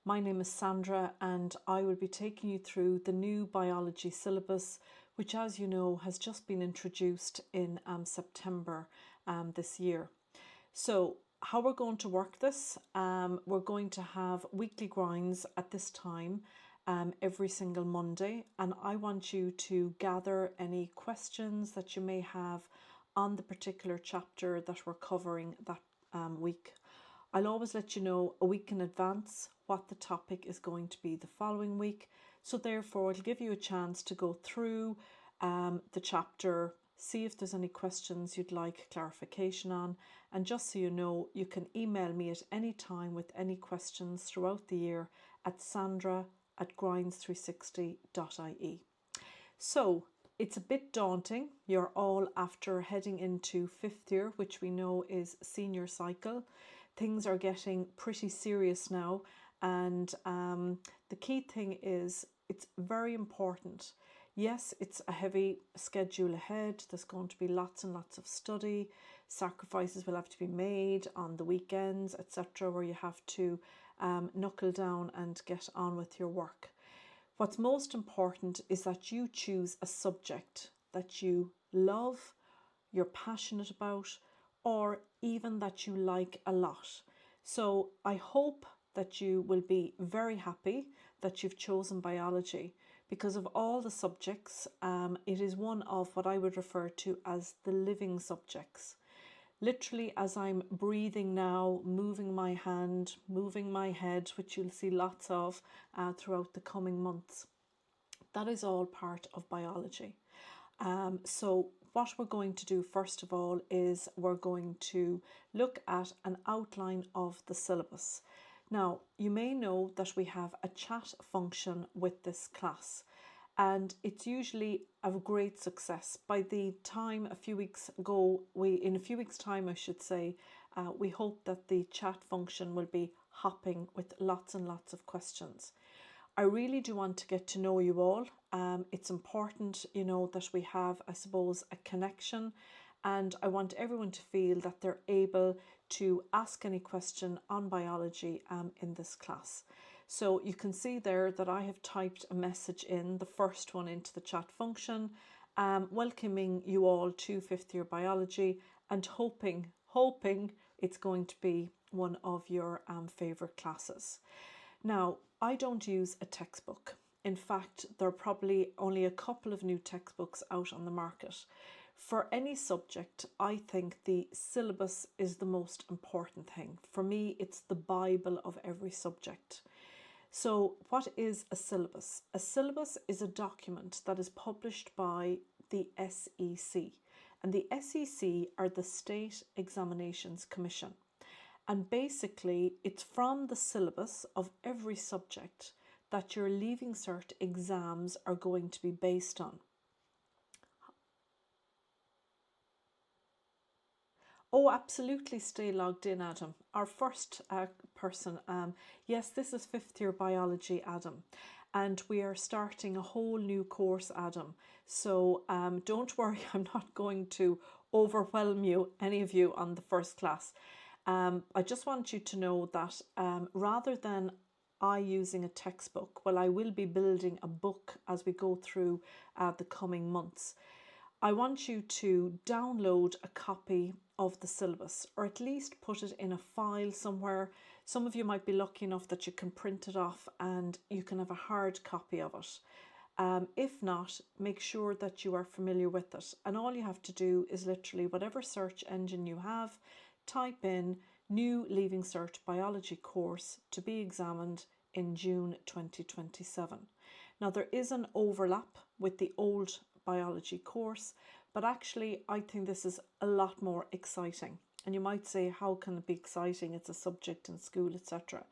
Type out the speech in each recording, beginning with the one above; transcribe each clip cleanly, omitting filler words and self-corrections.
My name is Sandra and I will be taking you through the new biology syllabus, which, as you know, has just been introduced in September this year. So how we're going to work this, we're going to have weekly grinds at this time every single Monday, and I want you to gather any questions that you may have on the particular chapter that we're covering that week. I'll always let you know a week in advance what the topic is going to be the following week. So therefore it'll give you a chance to go through the chapter, see if there's any questions you'd like clarification on. And just so you know, you can email me at any time with any questions throughout the year at sandra@grinds360.ie. So it's a bit daunting. You're all after heading into fifth year, which we know is senior cycle. Things are getting pretty serious now, and the key thing is it's very important. Yes, it's a heavy schedule ahead. There's going to be lots and lots of study. Sacrifices will have to be made on the weekends, etc., where you have to knuckle down and get on with your work. What's most important is that you choose a subject that you love, you're passionate about, or even that you like a lot. So I hope that you will be very happy that you've chosen biology, because of all the subjects, it is one of what I would refer to as the living subjects. Literally, as I'm breathing now, moving my hand, moving my head, which you'll see lots of throughout the coming months. That is all part of biology. So what we're going to do first of all is we're going to look at an outline of the syllabus. Now, you may know that we have a chat function with this class, and it's usually a great success. By the time in a few weeks time, I should say, we hope that the chat function will be hopping with lots and lots of questions. I really do want to get to know you all. It's important, that we have, I suppose, a connection, and I want everyone to feel that they're able to ask any question on biology in this class. So you can see there that I have typed a message in, the first one, into the chat function, welcoming you all to fifth year biology and hoping it's going to be one of your favourite classes. Now, I don't use a textbook. In fact, there are probably only a couple of new textbooks out on the market. For any subject, I think the syllabus is the most important thing. For me, it's the Bible of every subject. So what is a syllabus? A syllabus is a document that is published by the SEC. And the SEC are the State Examinations Commission. And basically, it's from the syllabus of every subject that your Leaving Cert exams are going to be based on. Oh, absolutely, stay logged in, Adam. Our first person, yes, this is fifth year biology, Adam. And we are starting a whole new course, Adam. So don't worry, I'm not going to overwhelm you, any of you, on the first class. I just want you to know that rather than I using a textbook, well, I will be building a book as we go through the coming months. I want you to download a copy of the syllabus, or at least put it in a file somewhere. Some of you might be lucky enough that you can print it off and you can have a hard copy of it. If not, make sure that you are familiar with it. And all you have to do is literally whatever search engine you have, type in new Leaving Cert biology course to be examined in June 2027. Now, there is an overlap with the old biology course, but actually I think this is a lot more exciting. And you might say, how can it be exciting? It's a subject in school, etc.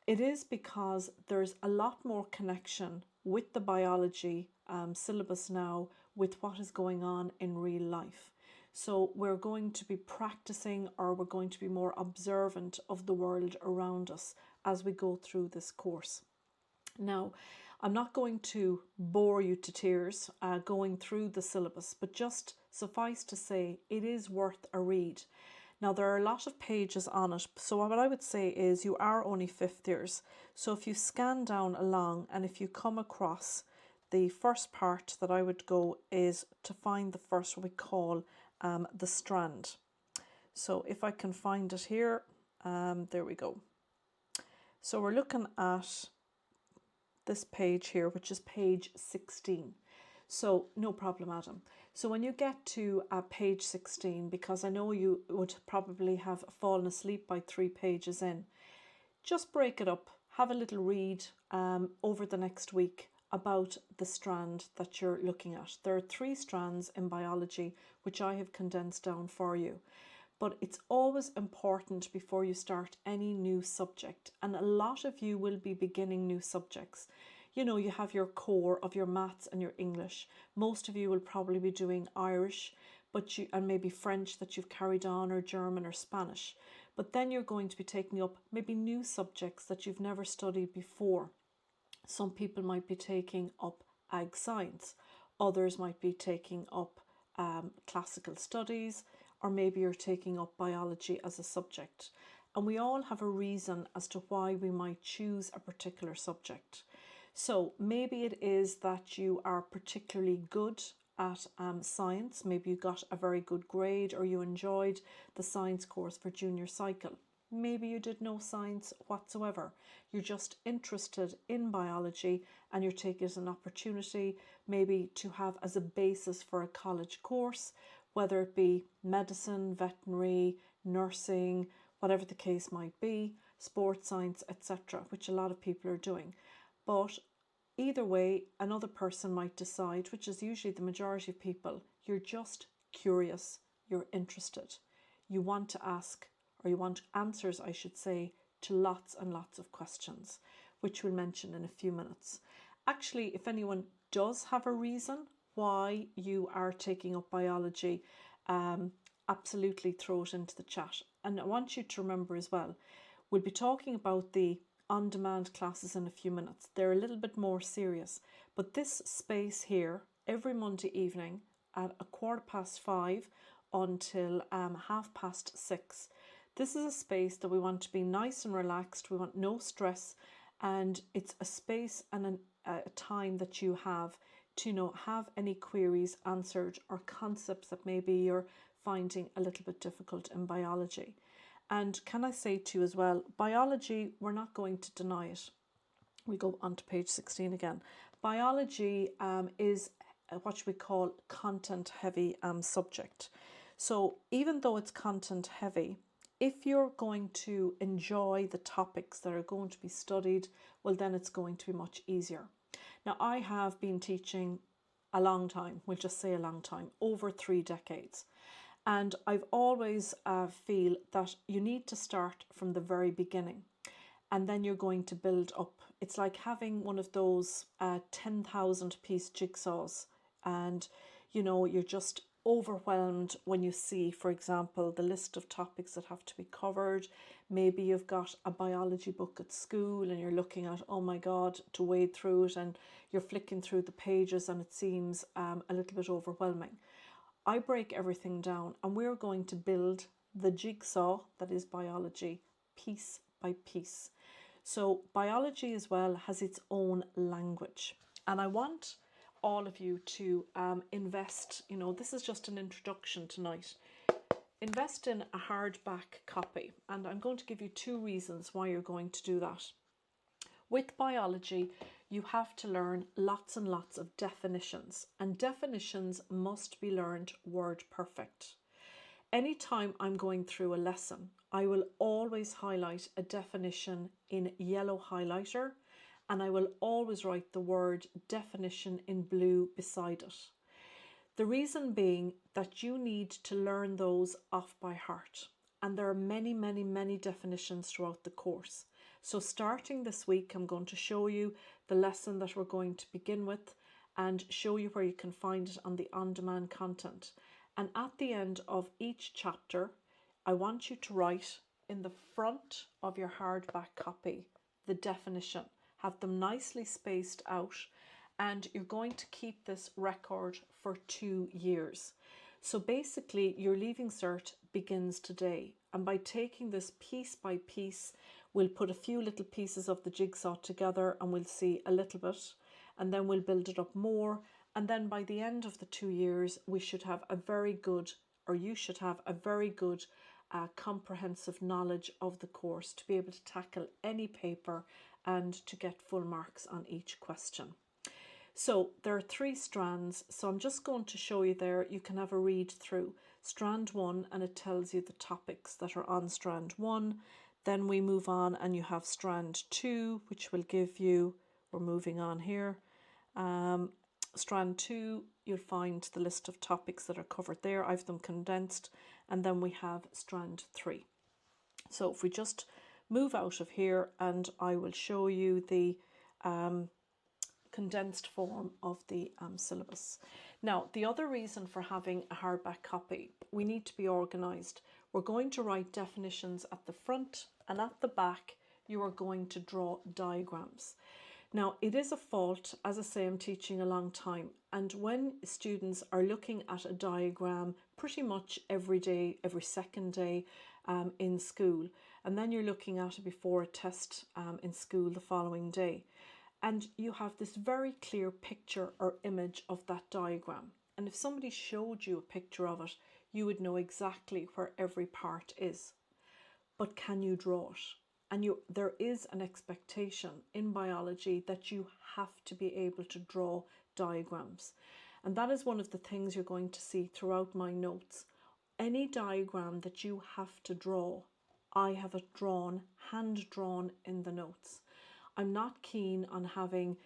It is because there's a lot more connection with the biology syllabus now with what is going on in real life. So we're going to be practicing, or we're going to be more observant of the world around us as we go through this course. Now, I'm not going to bore you to tears going through the syllabus, but just suffice to say it is worth a read. Now there are a lot of pages on it, so what I would say is you are only fifth years. So if you scan down along and if you come across the first part that I would go is to find the first what we call the Strand. So if I can find it here, there we go. So we're looking at this page here, which is page 16. So no problem, Adam. So when you get to page 16, because I know you would probably have fallen asleep by 3 pages in, just break it up, have a little read over the next week about the strand that you're looking at. There are 3 strands in biology, which I have condensed down for you. But it's always important before you start any new subject. And a lot of you will be beginning new subjects. You know, you have your core of your maths and your English. Most of you will probably be doing Irish, and maybe French that you've carried on, or German or Spanish. But then you're going to be taking up maybe new subjects that you've never studied before. Some people might be taking up ag science. Others might be taking up classical studies, or maybe you're taking up biology as a subject. And we all have a reason as to why we might choose a particular subject. So maybe it is that you are particularly good at science. Maybe you got a very good grade, or you enjoyed the science course for junior cycle. Maybe you did no science whatsoever. You're just interested in biology and you're taking it as an opportunity maybe to have as a basis for a college course, whether it be medicine, veterinary, nursing, whatever the case might be, sports science, etc., which a lot of people are doing. But either way, another person might decide, which is usually the majority of people, you're just curious, you're interested. You want to ask, or you want answers, I should say, to lots and lots of questions, which we'll mention in a few minutes. Actually, if anyone does have a reason why you are taking up biology, absolutely throw it into the chat. And I want you to remember as well, we'll be talking about the on-demand classes in a few minutes. They're a little bit more serious, but this space here, every Monday evening at 5:15 until 6:30, this is a space that we want to be nice and relaxed. We want no stress, and it's a space and a time that you have to have any queries answered, or concepts that maybe you're finding a little bit difficult in biology. And can I say to you as well, biology, we're not going to deny it. We go on to page 16 again. Biology is what we call content heavy subject. So even though it's content heavy, if you're going to enjoy the topics that are going to be studied, well, then it's going to be much easier. Now, I have been teaching a long time, we'll just say a long time, over 3 decades. And I've always feel that you need to start from the very beginning, and then you're going to build up. It's like having one of those 10,000 piece jigsaws, and you're just overwhelmed when you see, for example, the list of topics that have to be covered. Maybe you've got a biology book at school and you're looking at, oh my God, to wade through it, and you're flicking through the pages and it seems a little bit overwhelming. I break everything down and we're going to build the jigsaw that is biology piece by piece. So biology as well has its own language, and I want all of you to invest, this is just an introduction tonight. Invest in a hardback copy, and I'm going to give you 2 reasons why you're going to do that. With biology, you have to learn lots and lots of definitions, and definitions must be learned word perfect. Anytime I'm going through a lesson, I will always highlight a definition in yellow highlighter, and I will always write the word definition in blue beside it. The reason being that you need to learn those off by heart, and there are many, many, many definitions throughout the course. So starting this week, I'm going to show you the lesson that we're going to begin with and show you where you can find it on the on-demand content. And at the end of each chapter, I want you to write in the front of your hardback copy the definition. Have them nicely spaced out, and you're going to keep this record for 2 years. So basically, your Leaving Cert begins today. And by taking this piece by piece, we'll put a few little pieces of the jigsaw together and we'll see a little bit, and then we'll build it up more. And then by the end of the 2 years, we should have a very good, or you should have a very good comprehensive knowledge of the course to be able to tackle any paper and to get full marks on each question. So there are 3 strands, so I'm just going to show you there. You can have a read through strand 1 and it tells you the topics that are on strand 1. Then we move on and you have strand 2, which will give you, we're moving on here, strand 2, you'll find the list of topics that are covered there. I've them condensed. And then we have strand 3. So if we just move out of here and I will show you the condensed form of the syllabus. Now, the other reason for having a hardback copy, we need to be organised. We're going to write definitions at the front, and at the back you are going to draw diagrams. Now, it is a fault, as I say, I'm teaching a long time, and when students are looking at a diagram pretty much every day, every second day in school, and then you're looking at it before a test in school the following day, and you have this very clear picture or image of that diagram. And if somebody showed you a picture of it, you would know exactly where every part is. But can you draw it? And there is an expectation in biology that you have to be able to draw diagrams. And that is one of the things you're going to see throughout my notes. Any diagram that you have to draw, I have it drawn, hand drawn in the notes. I'm not keen on having,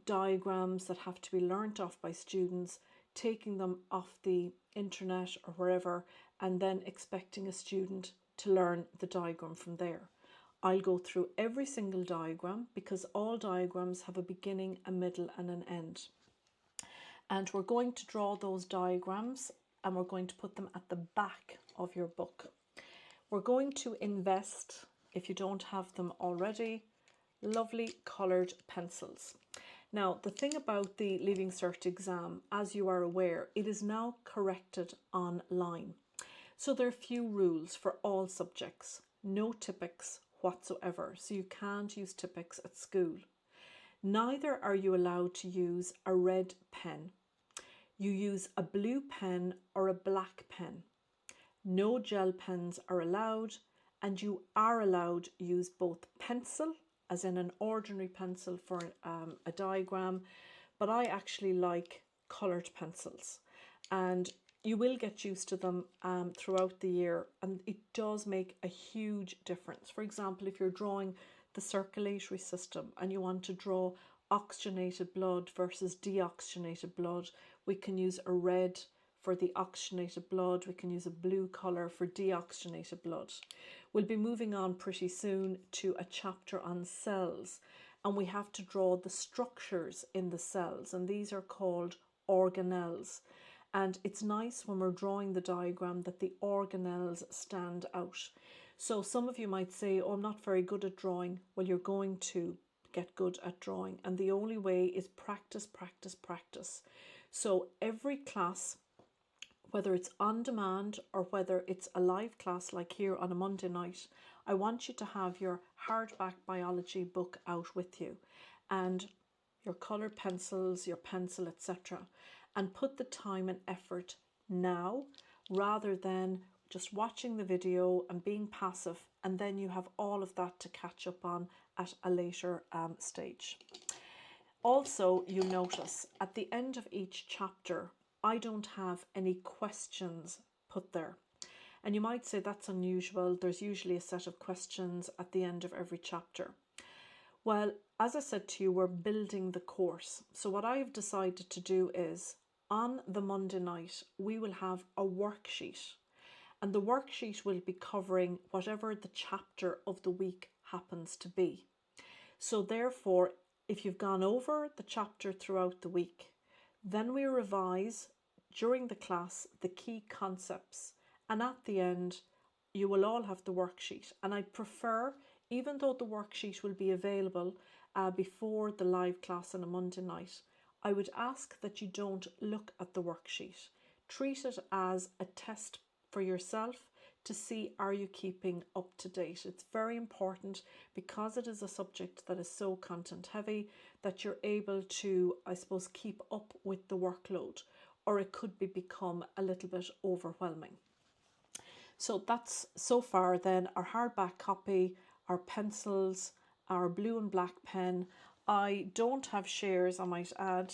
diagrams that have to be learnt off by students, taking them off the internet or wherever, and then expecting a student to learn the diagram from there. I'll go through every single diagram because all diagrams have a beginning, a middle and an end. And we're going to draw those diagrams and we're going to put them at the back of your book. We're going to invest, if you don't have them already, lovely coloured pencils. Now, the thing about the Leaving Cert exam, as you are aware, it is now corrected online. So there are few rules for all subjects, no typics whatsoever. So you can't use typics at school. Neither are you allowed to use a red pen. You use a blue pen or a black pen. No gel pens are allowed, and you are allowed to use both pencil, as in an ordinary pencil for a diagram, but I actually like coloured pencils, and you will get used to them throughout the year, and it does make a huge difference. For example, if you're drawing the circulatory system and you want to draw oxygenated blood versus deoxygenated blood, we can use a red for the oxygenated blood, we can use a blue colour for deoxygenated blood. We'll be moving on pretty soon to a chapter on cells, and we have to draw the structures in the cells, and these are called organelles. And it's nice when we're drawing the diagram that the organelles stand out. So some of you might say, oh, I'm not very good at drawing. Well, you're going to get good at drawing, and the only way is practice, practice, practice. So every class, whether it's on demand or whether it's a live class like here on a Monday night, I want you to have your hardback biology book out with you and your coloured pencils, your pencil, etc. And put the time and effort now rather than just watching the video and being passive, and then you have all of that to catch up on at a later stage. Also, you notice at the end of each chapter, I don't have any questions put there. And you might say that's unusual. There's usually a set of questions at the end of every chapter. Well, as I said to you, we're building the course. So what I've decided to do is on the Monday night, we will have a worksheet. And the worksheet will be covering whatever the chapter of the week happens to be. So therefore, if you've gone over the chapter throughout the week, then we revise during the class the key concepts, and at the end you will all have the worksheet. And I prefer, even though the worksheet will be available before the live class on a Monday night, I would ask that you don't look at the worksheet. Treat it as a test for yourself to see, are you keeping up to date? It's very important, because it is a subject that is so content heavy, that you're able to, I suppose, keep up with the workload, or it could become a little bit overwhelming. So that's so far then our hardback copy, our pencils, our blue and black pen. I don't have shares, I might add,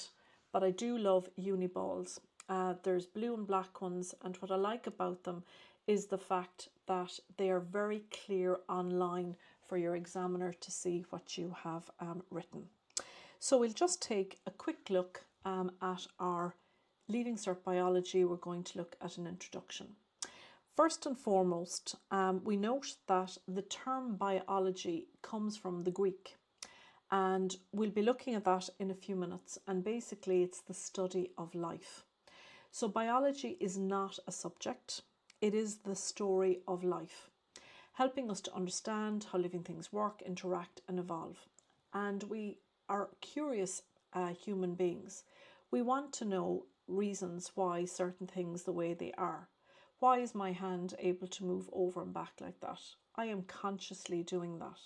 but I do love uni balls. There's blue and black ones, and what I like about them is the fact that they are very clear online for your examiner to see what you have written. So we'll just take a quick look at our Leaving Cert Biology. We're going to look at an introduction. First and foremost, we note that the term biology comes from the Greek, and we'll be looking at that in a few minutes, and basically it's the study of life. So biology is not a subject, it is the story of life, helping us to understand how living things work, interact and evolve. And we are curious human beings. We want to know reasons why certain things the way they are. Why is my hand able to move over and back like that? I am consciously doing that.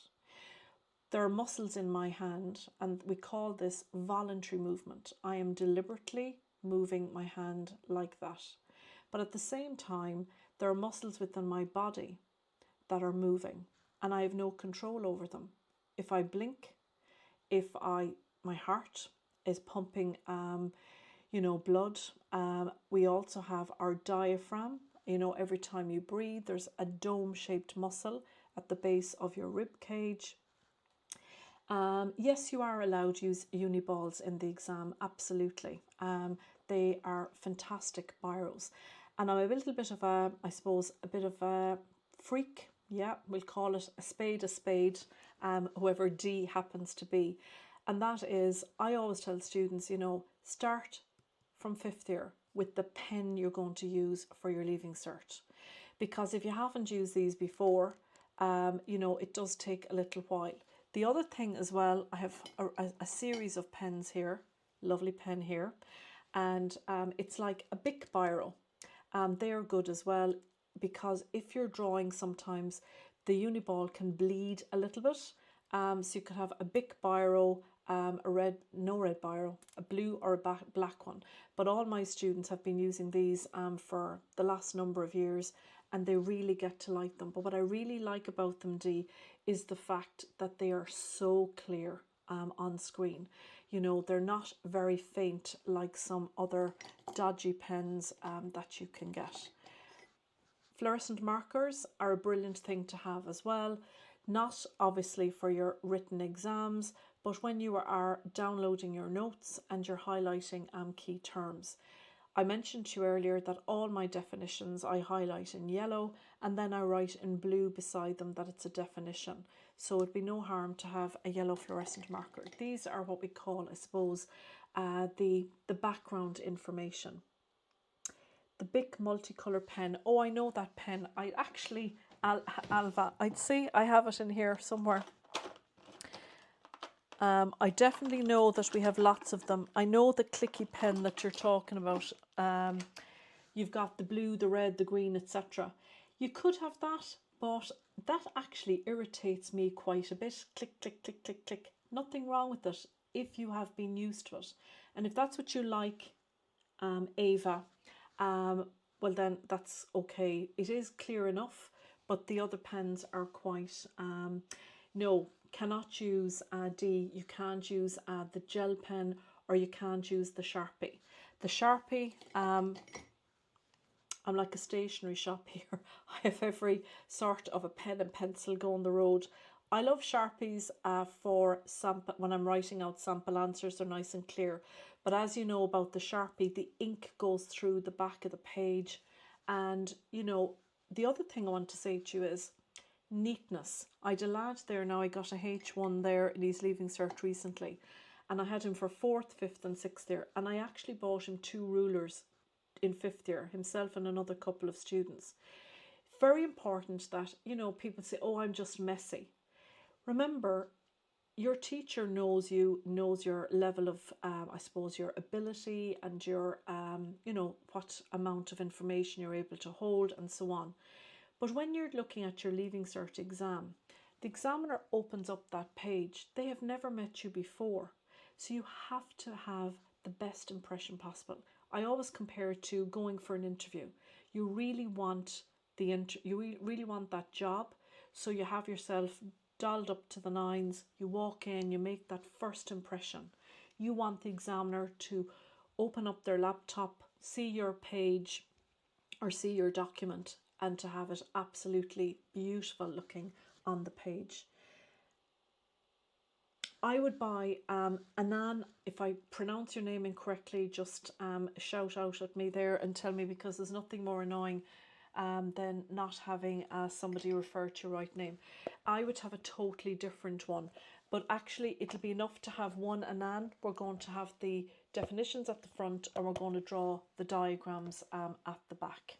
There are muscles in my hand, and we call this voluntary movement. I am deliberately moving my hand like that. But at the same time, there are muscles within my body that are moving, and I have no control over them. If I blink, my heart is pumping, blood. We also have our diaphragm. Every time you breathe, there's a dome-shaped muscle at the base of your rib cage. Yes, you are allowed to use uni balls in the exam, absolutely. They are fantastic biros. And I'm a little bit of a freak. Yeah, we'll call it a spade, whoever D happens to be. And that is, I always tell students, start from 5th year with the pen you're going to use for your Leaving Cert. Because if you haven't used these before, it does take a little while. The other thing as well, I have a series of pens here, lovely pen here, and it's like a Bic biro. They're good as well, because if you're drawing, sometimes the Uniball can bleed a little bit. So you could have a Bic biro, no red biro, a blue or a black one. But all my students have been using these for the last number of years, and they really get to like them. But what I really like about them, Dee, is the fact that they are so clear on screen. They're not very faint like some other dodgy pens that you can get. Fluorescent markers are a brilliant thing to have as well. Not obviously for your written exams, but when you are downloading your notes and you're highlighting key terms. I mentioned to you earlier that all my definitions I highlight in yellow, and then I write in blue beside them that it's a definition. So it'd be no harm to have a yellow fluorescent marker. These are what we call, I suppose, the background information. The Bic multicolour pen. Oh, I know that pen. I actually, Alva, I'd say I have it in here somewhere. I definitely know that we have lots of them. I know the clicky pen that you're talking about. You've got the blue, the red, the green, etc. You could have that, but that actually irritates me quite a bit. Click, click, click, click, click. Nothing wrong with it if you have been used to it. And if that's what you like, Ava, well then that's okay. It is clear enough, but the other pens are quite, no, cannot use D. You can't use the gel pen, or you can't use the Sharpie. The Sharpie, I'm like a stationery shop here. I have every sort of a pen and pencil going the road. I love Sharpies for sample, when I'm writing out sample answers, they're nice and clear. But as you know about the Sharpie, the ink goes through the back of the page. And, the other thing I want to say to you is neatness. I had a lad there now, I got a H1 there, and he's Leaving Cert recently. And I had him for 4th, 5th and 6th year. And I actually bought him 2 rulers in 5th year, himself and another couple of students. Very important that, people say, oh, I'm just messy. Remember, your teacher knows you, knows your level of, I suppose, your ability and your, what amount of information you're able to hold and so on. But when you're looking at your Leaving Cert exam, the examiner opens up that page. They have never met you before. So you have to have the best impression possible. I always compare it to going for an interview. You really want really want that job. So you have yourself dolled up to the nines. You walk in, you make that first impression. You want the examiner to open up their laptop, see your page or see your document, and to have it absolutely beautiful looking on the page. I would buy Anan. If I pronounce your name incorrectly, just shout out at me there and tell me, because there's nothing more annoying than not having somebody refer to your right name. I would have a totally different one, but actually it'll be enough to have one Anan. We're going to have the definitions at the front and we're going to draw the diagrams at the back.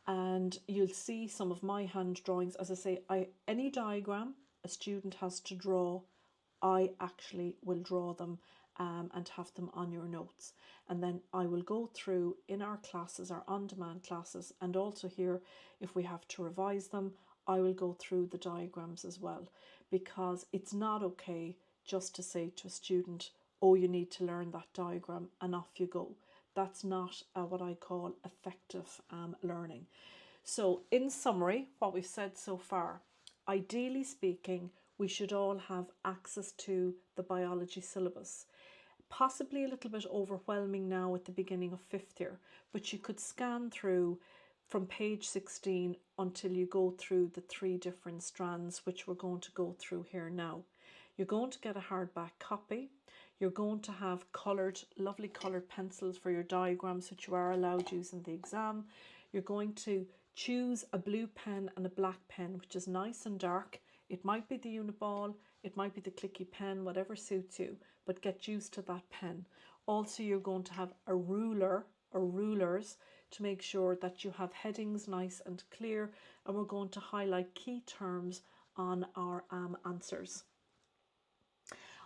And you'll see some of my hand drawings. As I say, any diagram a student has to draw, I actually will draw them and have them on your notes. And then I will go through in our classes, our on-demand classes, and also here, if we have to revise them, I will go through the diagrams as well, because it's not okay just to say to a student, oh, you need to learn that diagram and off you go. That's not what I call effective learning. So in summary, what we've said so far, ideally speaking, we should all have access to the biology syllabus. Possibly a little bit overwhelming now at the beginning of 5th year, but you could scan through from page 16 until you go through the 3 different strands, which we're going to go through here now. You're going to get a hardback copy. You're going to have lovely coloured pencils for your diagrams, which you are allowed using the exam. You're going to choose a blue pen and a black pen, which is nice and dark. It might be the Uniball, it might be the clicky pen, whatever suits you, but get used to that pen. Also, you're going to have a ruler or rulers to make sure that you have headings nice and clear, and we're going to highlight key terms on our answers.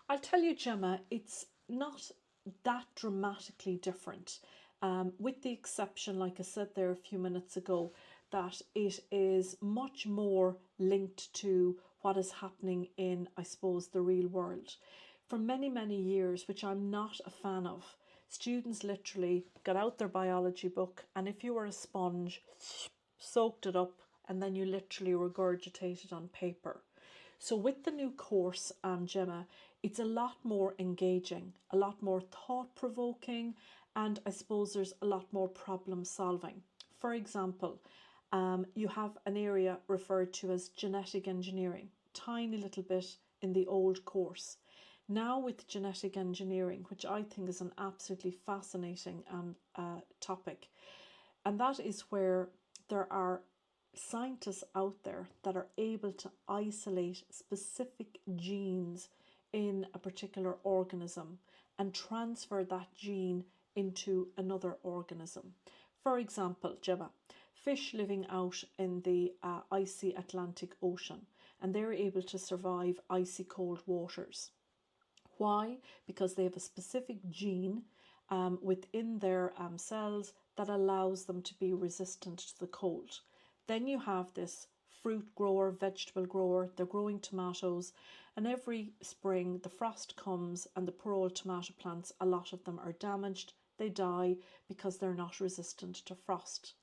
I'll tell you, Gemma, it's not that dramatically different, with the exception, like I said there a few minutes ago, that it is much more linked to what is happening in, I suppose, the real world. For many, many years, which I'm not a fan of, students literally got out their biology book, and if you were a sponge, soaked it up, and then you literally regurgitated on paper. So with the new course, Gemma, it's a lot more engaging, a lot more thought-provoking, and I suppose there's a lot more problem solving. For example, you have an area referred to as genetic engineering, tiny little bit in the old course. Now with genetic engineering, which I think is an absolutely fascinating topic, and that is where there are scientists out there that are able to isolate specific genes in a particular organism and transfer that gene into another organism. For example, Gemma, fish living out in the icy Atlantic Ocean, and they're able to survive icy cold waters. Why? Because they have a specific gene within their cells that allows them to be resistant to the cold. Then you have this fruit grower, vegetable grower, they're growing tomatoes, and every spring the frost comes and the poor old tomato plants, a lot of them are damaged, they die because they're not resistant to frost.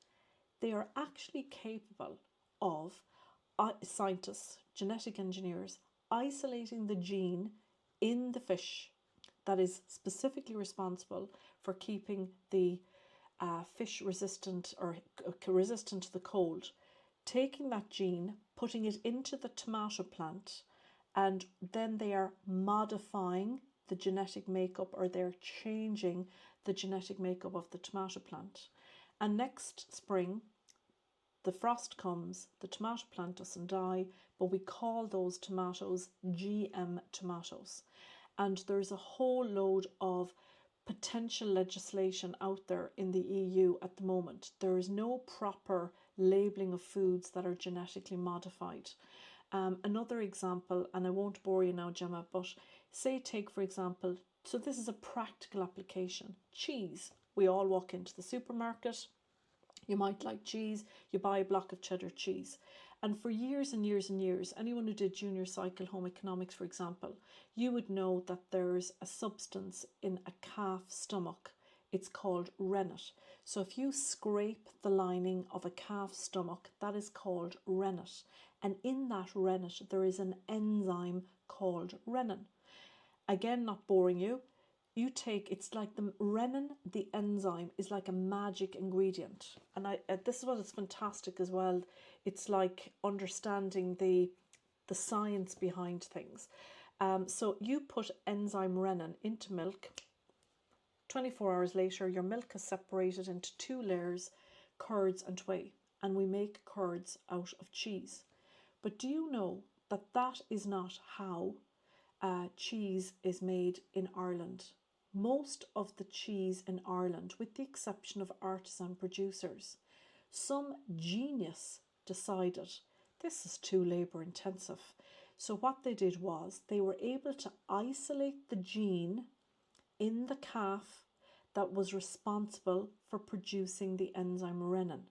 They are actually capable of, scientists, genetic engineers, isolating the gene in the fish that is specifically responsible for keeping the fish resistant or resistant to the cold, taking that gene, putting it into the tomato plant, and then they are modifying the genetic makeup, or they're changing the genetic makeup of the tomato plant. And next spring, the frost comes, the tomato plant doesn't die, but we call those tomatoes GM tomatoes. And there's a whole load of potential legislation out there in the EU at the moment. There is no proper labelling of foods that are genetically modified. Another example, and I won't bore you now, Gemma, but say take for example, so this is a practical application, cheese. We all walk into the supermarket, You might like cheese, you buy a block of cheddar cheese. And for years and years and years, anyone who did junior cycle home economics, for example, you would know that there's a substance in a calf's stomach. It's called rennet. So if you scrape the lining of a calf's stomach, that is called rennet. And in that rennet, there is an enzyme called renin. Again, not boring you. You take, it's like the renin, the enzyme, is like a magic ingredient. And this is what is fantastic as well. It's like understanding the science behind things. So you put enzyme renin into milk. 24 hours later, your milk is separated into 2 layers, curds and whey. And we make curds out of cheese. But do you know that that is not how cheese is made in Ireland? Most of the cheese in Ireland, with the exception of artisan producers, some genius decided this is too labour intensive. So what they did was they were able to isolate the gene in the calf that was responsible for producing the enzyme renin.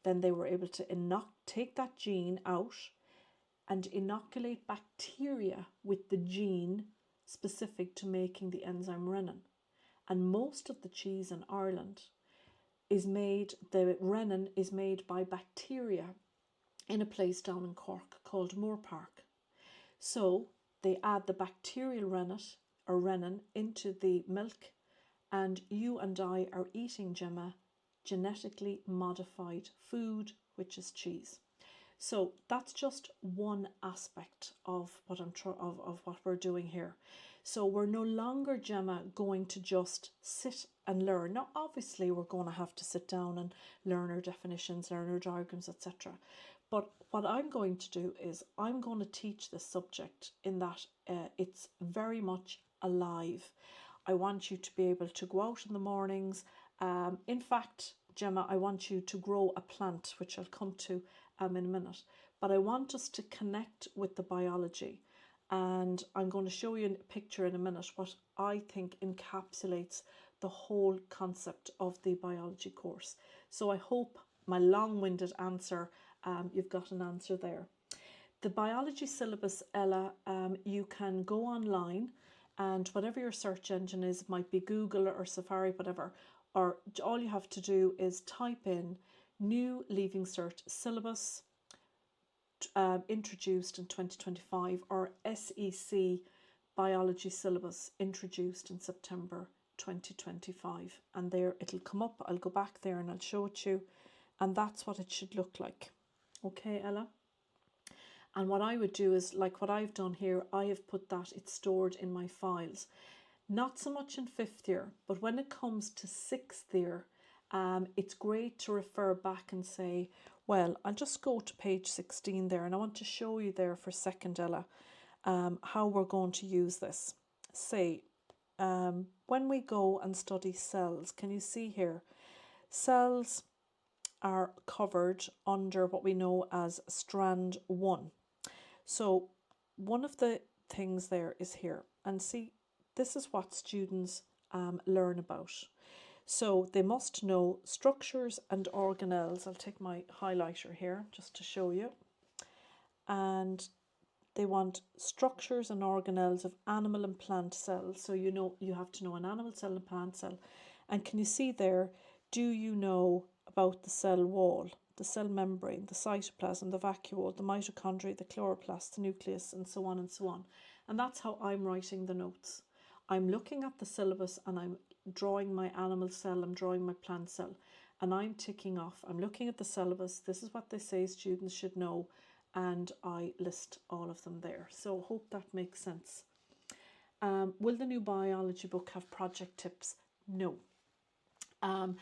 Then they were able to take that gene out and inoculate bacteria with the gene specific to making the enzyme renin. And most of the cheese in Ireland is made, the renin is made by bacteria in a place down in Cork called Moore Park. So they add the bacterial rennet or renin into the milk, and you and I are eating, Gemma, genetically modified food, which is cheese. So that's just one aspect of what of what we're doing here. So we're no longer, Gemma, going to just sit and learn. Now, obviously, we're going to have to sit down and learn our definitions, learn our diagrams, etc. But what I'm going to do is I'm going to teach this subject in that it's very much alive. I want you to be able to go out in the mornings. In fact, Gemma, I want you to grow a plant, which I'll come to in a minute. But I want us to connect with the biology. And I'm going to show you a picture in a minute what I think encapsulates the whole concept of the biology course. So I hope my long-winded answer, you've got an answer there. The biology syllabus, Ella, you can go online and whatever your search engine is, it might be Google or Safari, whatever, or all you have to do is type in new Leaving Cert syllabus introduced in 2025 or SEC Biology Syllabus introduced in September 2025, and there it'll come up. I'll go back there and I'll show it you, and that's what it should look like. Okay, Ella? And what I would do is, like what I've done here, I have put that, it's stored in my files. Not so much in 5th year, but when it comes to 6th year, it's great to refer back and say, well, I'll just go to page 16 there, and I want to show you there for a second, Ella, how we're going to use this. Say, when we go and study cells, can you see here? Cells are covered under what we know as strand 1. So one of the things there is here, and see, this is what students learn about. So they must know structures and organelles. I'll take my highlighter here just to show you. And they want structures and organelles of animal and plant cells. So you know, you have to know an animal cell and a plant cell. And can you see there, do you know about the cell wall, the cell membrane, the cytoplasm, the vacuole, the mitochondria, the chloroplast, the nucleus, and so on and so on. And that's how I'm writing the notes. I'm looking at the syllabus and I'm drawing my animal cell, I'm drawing my plant cell, and I'm ticking off. I'm looking at the syllabus. This is what they say students should know, and I list all of them there. So hope that makes sense. Will the new biology book have project tips? No. I'm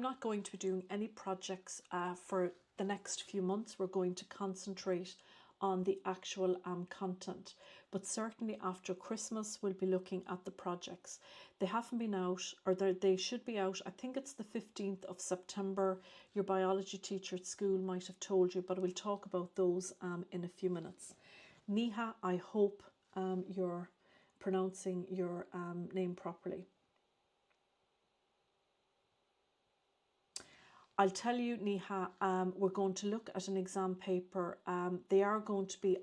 not going to be doing any projects for the next few months. We're going to concentrate on the actual content, but certainly after Christmas we'll be looking at the projects. They haven't been out, or they should be out. I think it's the 15th of September. Your biology teacher at school might have told you, but we'll talk about those in a few minutes. Niha, I hope you're pronouncing your name properly. I'll tell you, Neha, we're going to look at an exam paper. They are going to be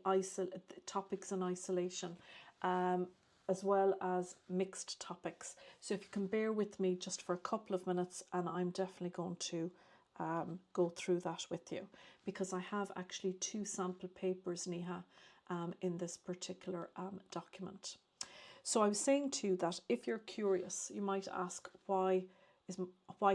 topics in isolation, as well as mixed topics. So if you can bear with me just for a couple of minutes, and I'm definitely going to go through that with you, because I have actually 2 sample papers, Neha, in this particular document. So I was saying to you that if you're curious, you might ask, why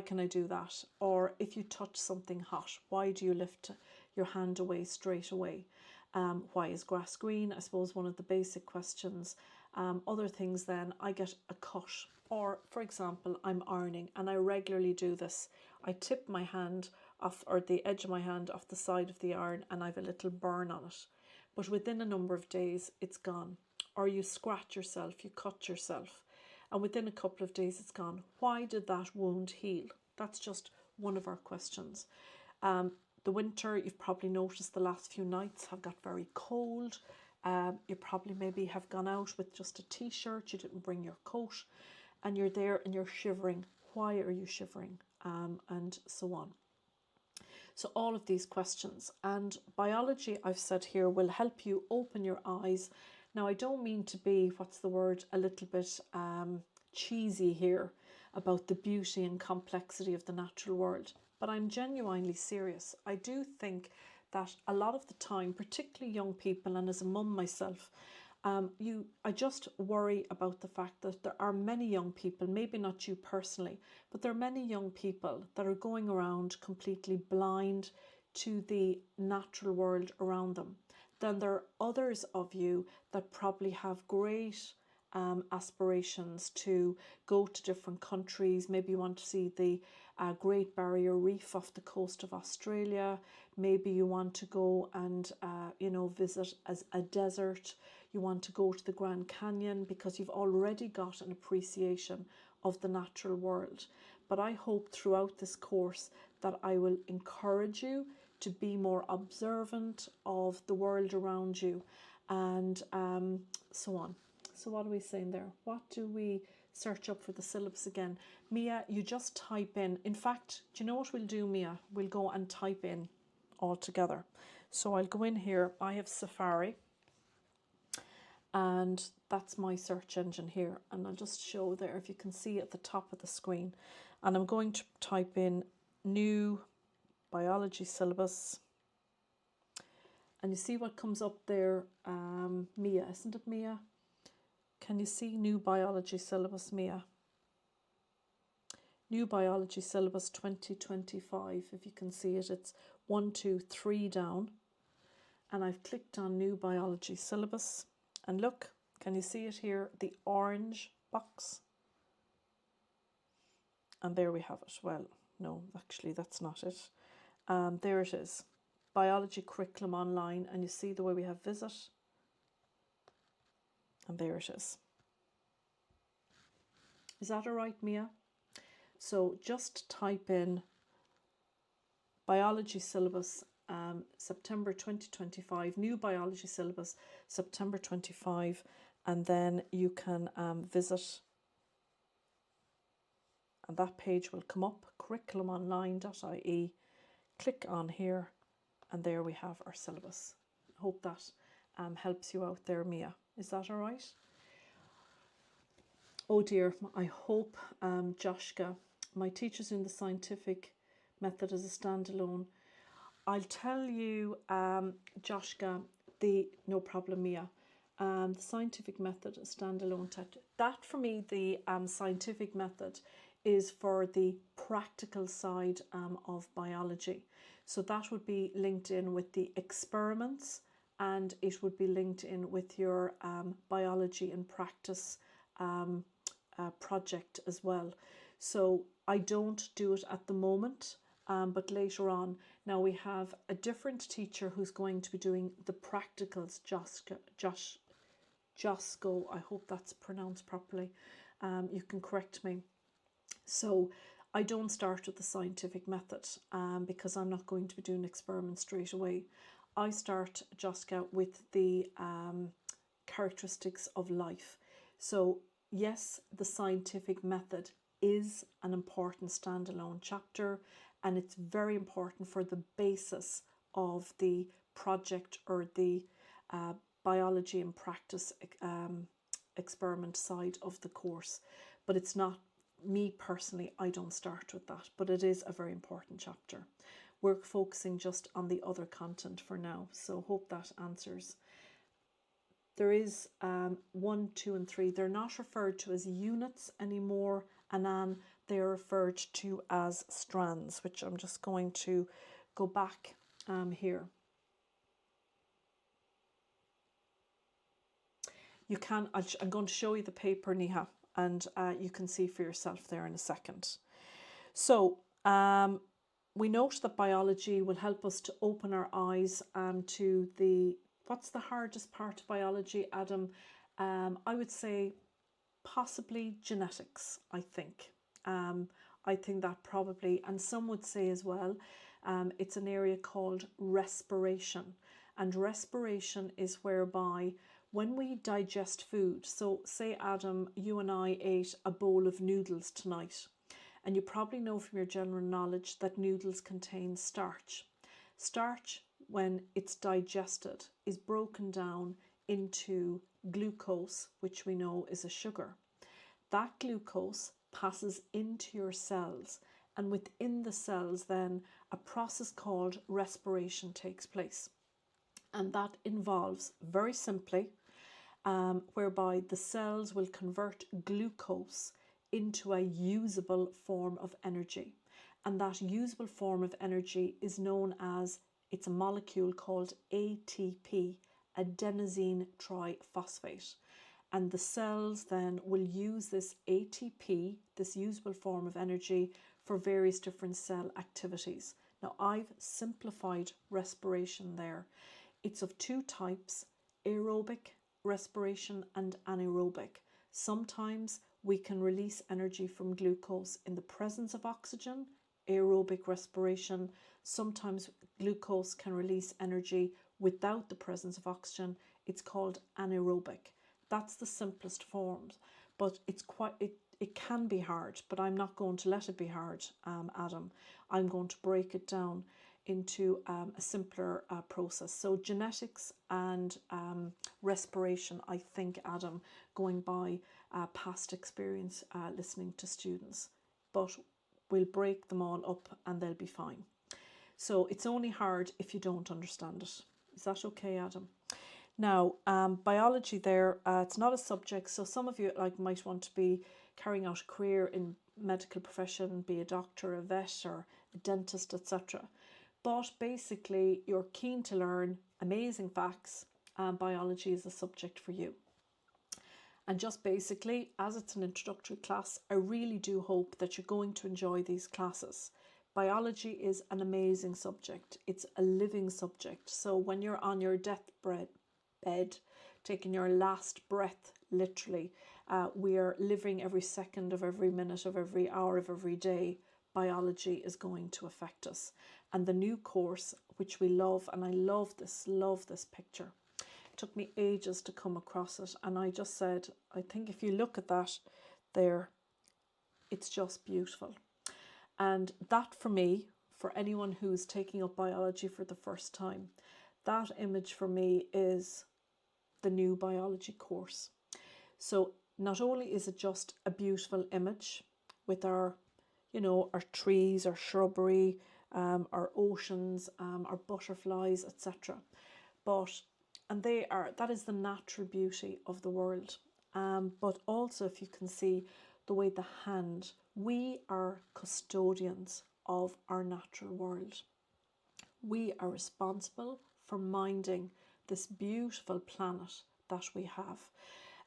can I do that? Or if you touch something hot, why do you lift your hand away straight away? Why is grass green? I suppose one of the basic questions. Other things then, I get a cut. Or, for example, I'm ironing, and I regularly do this. I tip my hand off, or the edge of my hand off the side of the iron, and I have a little burn on it. But within a number of days, it's gone. Or you scratch yourself, you cut yourself, and within a couple of days it's gone. Why did that wound heal? That's just one of our questions. The winter, you've probably noticed the last few nights have got very cold. You probably maybe have gone out with just a t-shirt, you didn't bring your coat, and you're there and you're shivering. Why are you shivering? And so on. So all of these questions, and biology, I've said here, will help you open your eyes. Now, I don't mean to be, a little bit cheesy here about the beauty and complexity of the natural world, but I'm genuinely serious. I do think that a lot of the time, particularly young people, and as a mum myself, I just worry about the fact that there are many young people, maybe not you personally, but there are many young people that are going around completely blind to the natural world around them. Then there are others of you that probably have great aspirations to go to different countries. Maybe you want to see the Great Barrier Reef off the coast of Australia. Maybe you want to go and visit as a desert. You want to go to the Grand Canyon because you've already got an appreciation of the natural world. But I hope throughout this course that I will encourage you to be more observant of the world around you, and so on. So what are we saying there? What do we search up for the syllabus again? Mia, you just type in fact, do you know what we'll do, Mia? We'll go and type in all together. So I'll go in here. I have Safari, and that's my search engine here, and I'll just show there, if you can see at the top of the screen, and I'm going to type in new biology syllabus, and you see what comes up there, Mia, isn't it, Mia? Can you see new biology syllabus, Mia? New biology syllabus 2025, if you can see it, it's 1, 2, 3 down, and I've clicked on new biology syllabus, and look, can you see it here, the orange box? And there we have it. Well, no, actually that's not it. There it is, biology curriculum online, and you see the way we have visit, and there it is. Is that all right, Mia? So just type in biology syllabus September 2025, new biology syllabus September 25, and then you can visit, and that page will come up, curriculumonline.ie. Click on here, and there we have our syllabus. I hope that helps you out there, Mia. Is that all right? Oh dear, I hope, Joshka, my teachers in the scientific method as a standalone. I'll tell you, Joshka, no problem, Mia. The scientific method, a standalone text. That for me, the scientific method is for the practical side of biology. So that would be linked in with the experiments, and it would be linked in with your biology and practice project as well. So I don't do it at the moment, but later on. Now we have a different teacher who's going to be doing the practicals, Josko, I hope that's pronounced properly. You can correct me. So I don't start with the scientific method because I'm not going to be doing experiments straight away. I start, Joska, with the characteristics of life. So yes, the scientific method is an important standalone chapter, and it's very important for the basis of the project or the biology and practice experiment side of the course. But it's not, me personally, I don't start with that, but it is a very important chapter. We're focusing just on the other content for now, so hope that answers. There is 1, 2 and 3. They're not referred to as units anymore, Anan. They are referred to as strands, which I'm just going to go back here. You can, I'm going to show you the paper, Niha, and you can see for yourself there in a second. So we note that biology will help us to open our eyes to the, what's the hardest part of biology, Adam? I would say possibly genetics, I think. I think that probably, and some would say as well, it's an area called respiration. And respiration is whereby when we digest food, so say, Adam, you and I ate a bowl of noodles tonight, and you probably know from your general knowledge that noodles contain starch. Starch, when it's digested, is broken down into glucose, which we know is a sugar. That glucose passes into your cells, and within the cells then a process called respiration takes place. And that involves, very simply, whereby the cells will convert glucose into a usable form of energy. And that usable form of energy is known as, it's a molecule called ATP, adenosine triphosphate. And the cells then will use this ATP, this usable form of energy, for various different cell activities. Now, I've simplified respiration there. It's of two types, aerobic respiration and anaerobic. Sometimes we can release energy from glucose in the presence of oxygen, aerobic respiration. Sometimes glucose can release energy without the presence of oxygen. It's called anaerobic. That's the simplest form, but it's quite, it can be hard, but I'm not going to let it be hard, Adam. I'm going to break it down into a simpler process. So genetics and respiration, I think, Adam, going by past experience listening to students, but we'll break them all up and they'll be fine. So it's only hard if you don't understand it. Is that okay, Adam? Now, biology there, it's not a subject, so some of you might want to be carrying out a career in medical profession, be a doctor, a vet or a dentist, etc. But basically, you're keen to learn amazing facts, and biology is a subject for you. And just basically, as it's an introductory class, I really do hope that you're going to enjoy these classes. Biology is an amazing subject. It's a living subject. So when you're on your deathbed, taking your last breath, literally, we are living every second of every minute of every hour of every day. Biology is going to affect us. And the new course, which we love, and I love this picture. It took me ages to come across it, and I just said, I think if you look at that there, it's just beautiful. And that, for me, for anyone who's taking up biology for the first time, that image for me is the new biology course. So not only is it just a beautiful image with our, our trees, our shrubbery, our oceans, our butterflies, etc. And that is the natural beauty of the world. But also, if you can see the way the hand, we are custodians of our natural world. We are responsible for minding this beautiful planet that we have.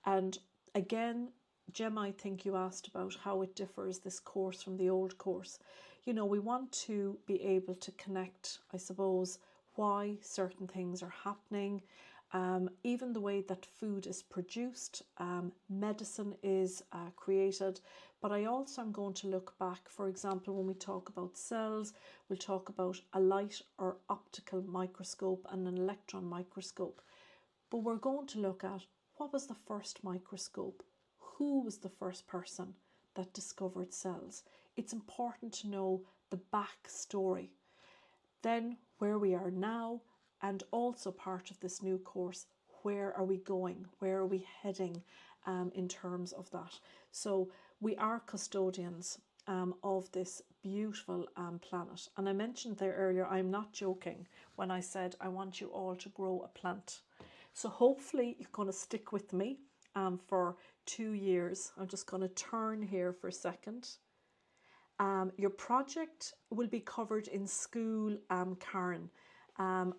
And again, Gemma, I think you asked about how it differs, this course, from the old course. We want to be able to connect, I suppose, why certain things are happening, even the way that food is produced, medicine is created. But I also am going to look back, for example, when we talk about cells, we'll talk about a light or optical microscope and an electron microscope. But we're going to look at, what was the first microscope? Who was the first person that discovered cells? it's important to know the backstory. Then where we are now, and also part of this new course, where are we going? Where are we heading in terms of that? So we are custodians of this beautiful planet. And I mentioned there earlier, I'm not joking when I said I want you all to grow a plant. So hopefully you're going to stick with me for 2 years. I'm just going to turn here for a second. Your project will be covered in school, Karen.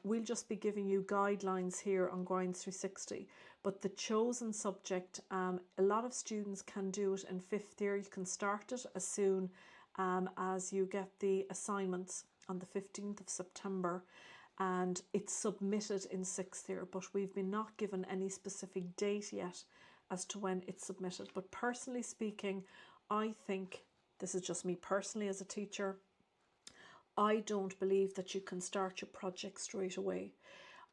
We'll just be giving you guidelines here on Grinds 360. But the chosen subject, a lot of students can do it in 5th year. You can start it as soon as you get the assignments on the 15th of September. And it's submitted in 6th year. But we've been not given any specific date yet as to when it's submitted. But personally speaking, I think, this is just me personally as a teacher, I don't believe that you can start your project straight away.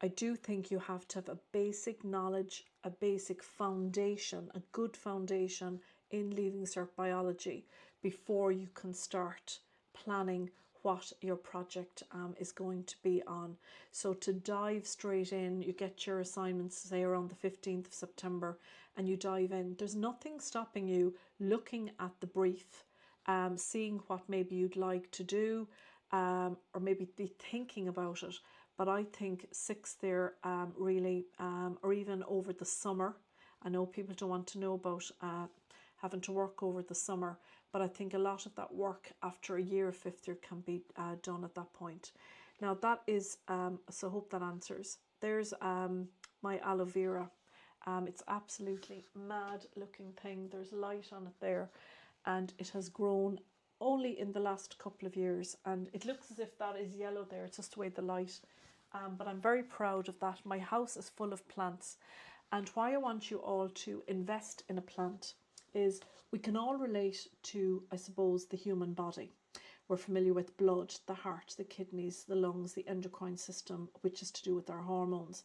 I do think you have to have a basic knowledge, a basic foundation, a good foundation in Leaving Cert Biology before you can start planning what your project is going to be on. So to dive straight in, you get your assignments, say around the 15th of September, and you dive in. There's nothing stopping you looking at the brief, seeing what maybe you'd like to do, or maybe be thinking about it. But I think 6th year really, or even over the summer. I know people don't want to know about having to work over the summer, but I think a lot of that work after a year of 5th year can be done at that point. Now that is, so hope that answers. There's my aloe vera. It's absolutely mad looking thing. There's light on it there, and it has grown only in the last couple of years, and it looks as if that is yellow there. It's just the way the light, but I'm very proud of that. My house is full of plants, and why I want you all to invest in a plant is we can all relate to, I suppose, the human body. We're familiar with blood, the heart, the kidneys, the lungs, the endocrine system, which is to do with our hormones.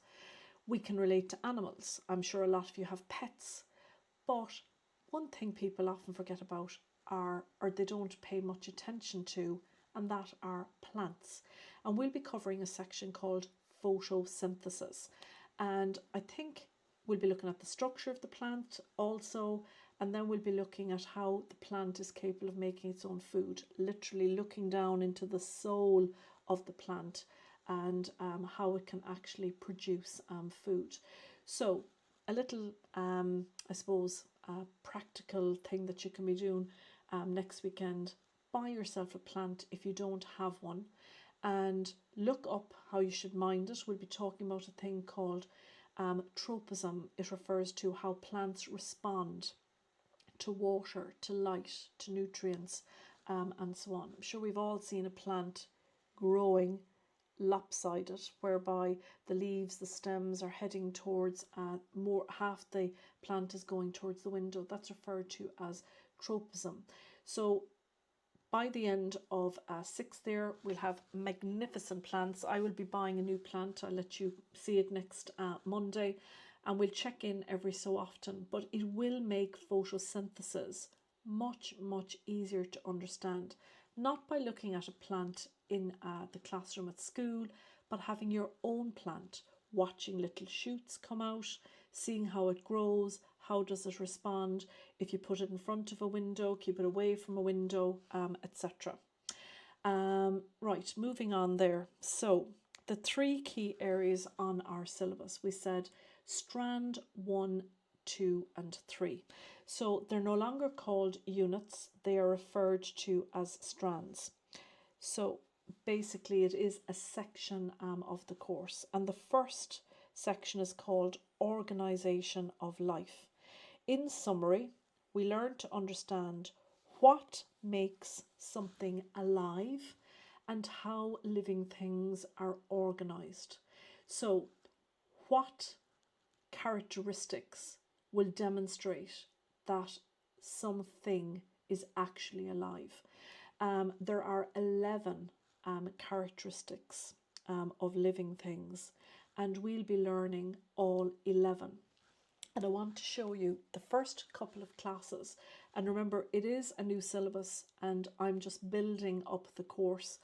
We can relate to animals. I'm sure a lot of you have pets, but one thing people often forget about are, or they don't pay much attention to, and that are plants. And we'll be covering a section called photosynthesis. And I think we'll be looking at the structure of the plant also, and then we'll be looking at how the plant is capable of making its own food, literally looking down into the soul of the plant and how it can actually produce food. So a little, I suppose, practical thing that you can be doing next weekend: buy yourself a plant if you don't have one, and look up how you should mind it. We'll be talking about a thing called tropism. It refers to how plants respond to water, to light, to nutrients, and so on. I'm sure we've all seen a plant growing lopsided, whereby the leaves, the stems are heading towards more, half the plant is going towards the window. That's referred to as tropism. So by the end of 6th year, we'll have magnificent plants. I will be buying a new plant. I'll let you see it next Monday, and we'll check in every so often. But it will make photosynthesis much, much easier to understand. Not by looking at a plant in the classroom at school, but having your own plant, watching little shoots come out, seeing how it grows, how does it respond, if you put it in front of a window, keep it away from a window, etc. Right, moving on there. So the 3 key areas on our syllabus, we said Strand 1, 2 and 3. So they're no longer called units, they are referred to as strands. So basically it is a section of the course, and the first section is called Organisation of Life. In summary, we learn to understand what makes something alive and how living things are organised. So what characteristics will demonstrate that something is actually alive? There are 11 characteristics of living things, and we'll be learning all 11. and I want to show you the first couple of classes. And remember, it is a new syllabus and I'm just building up the course.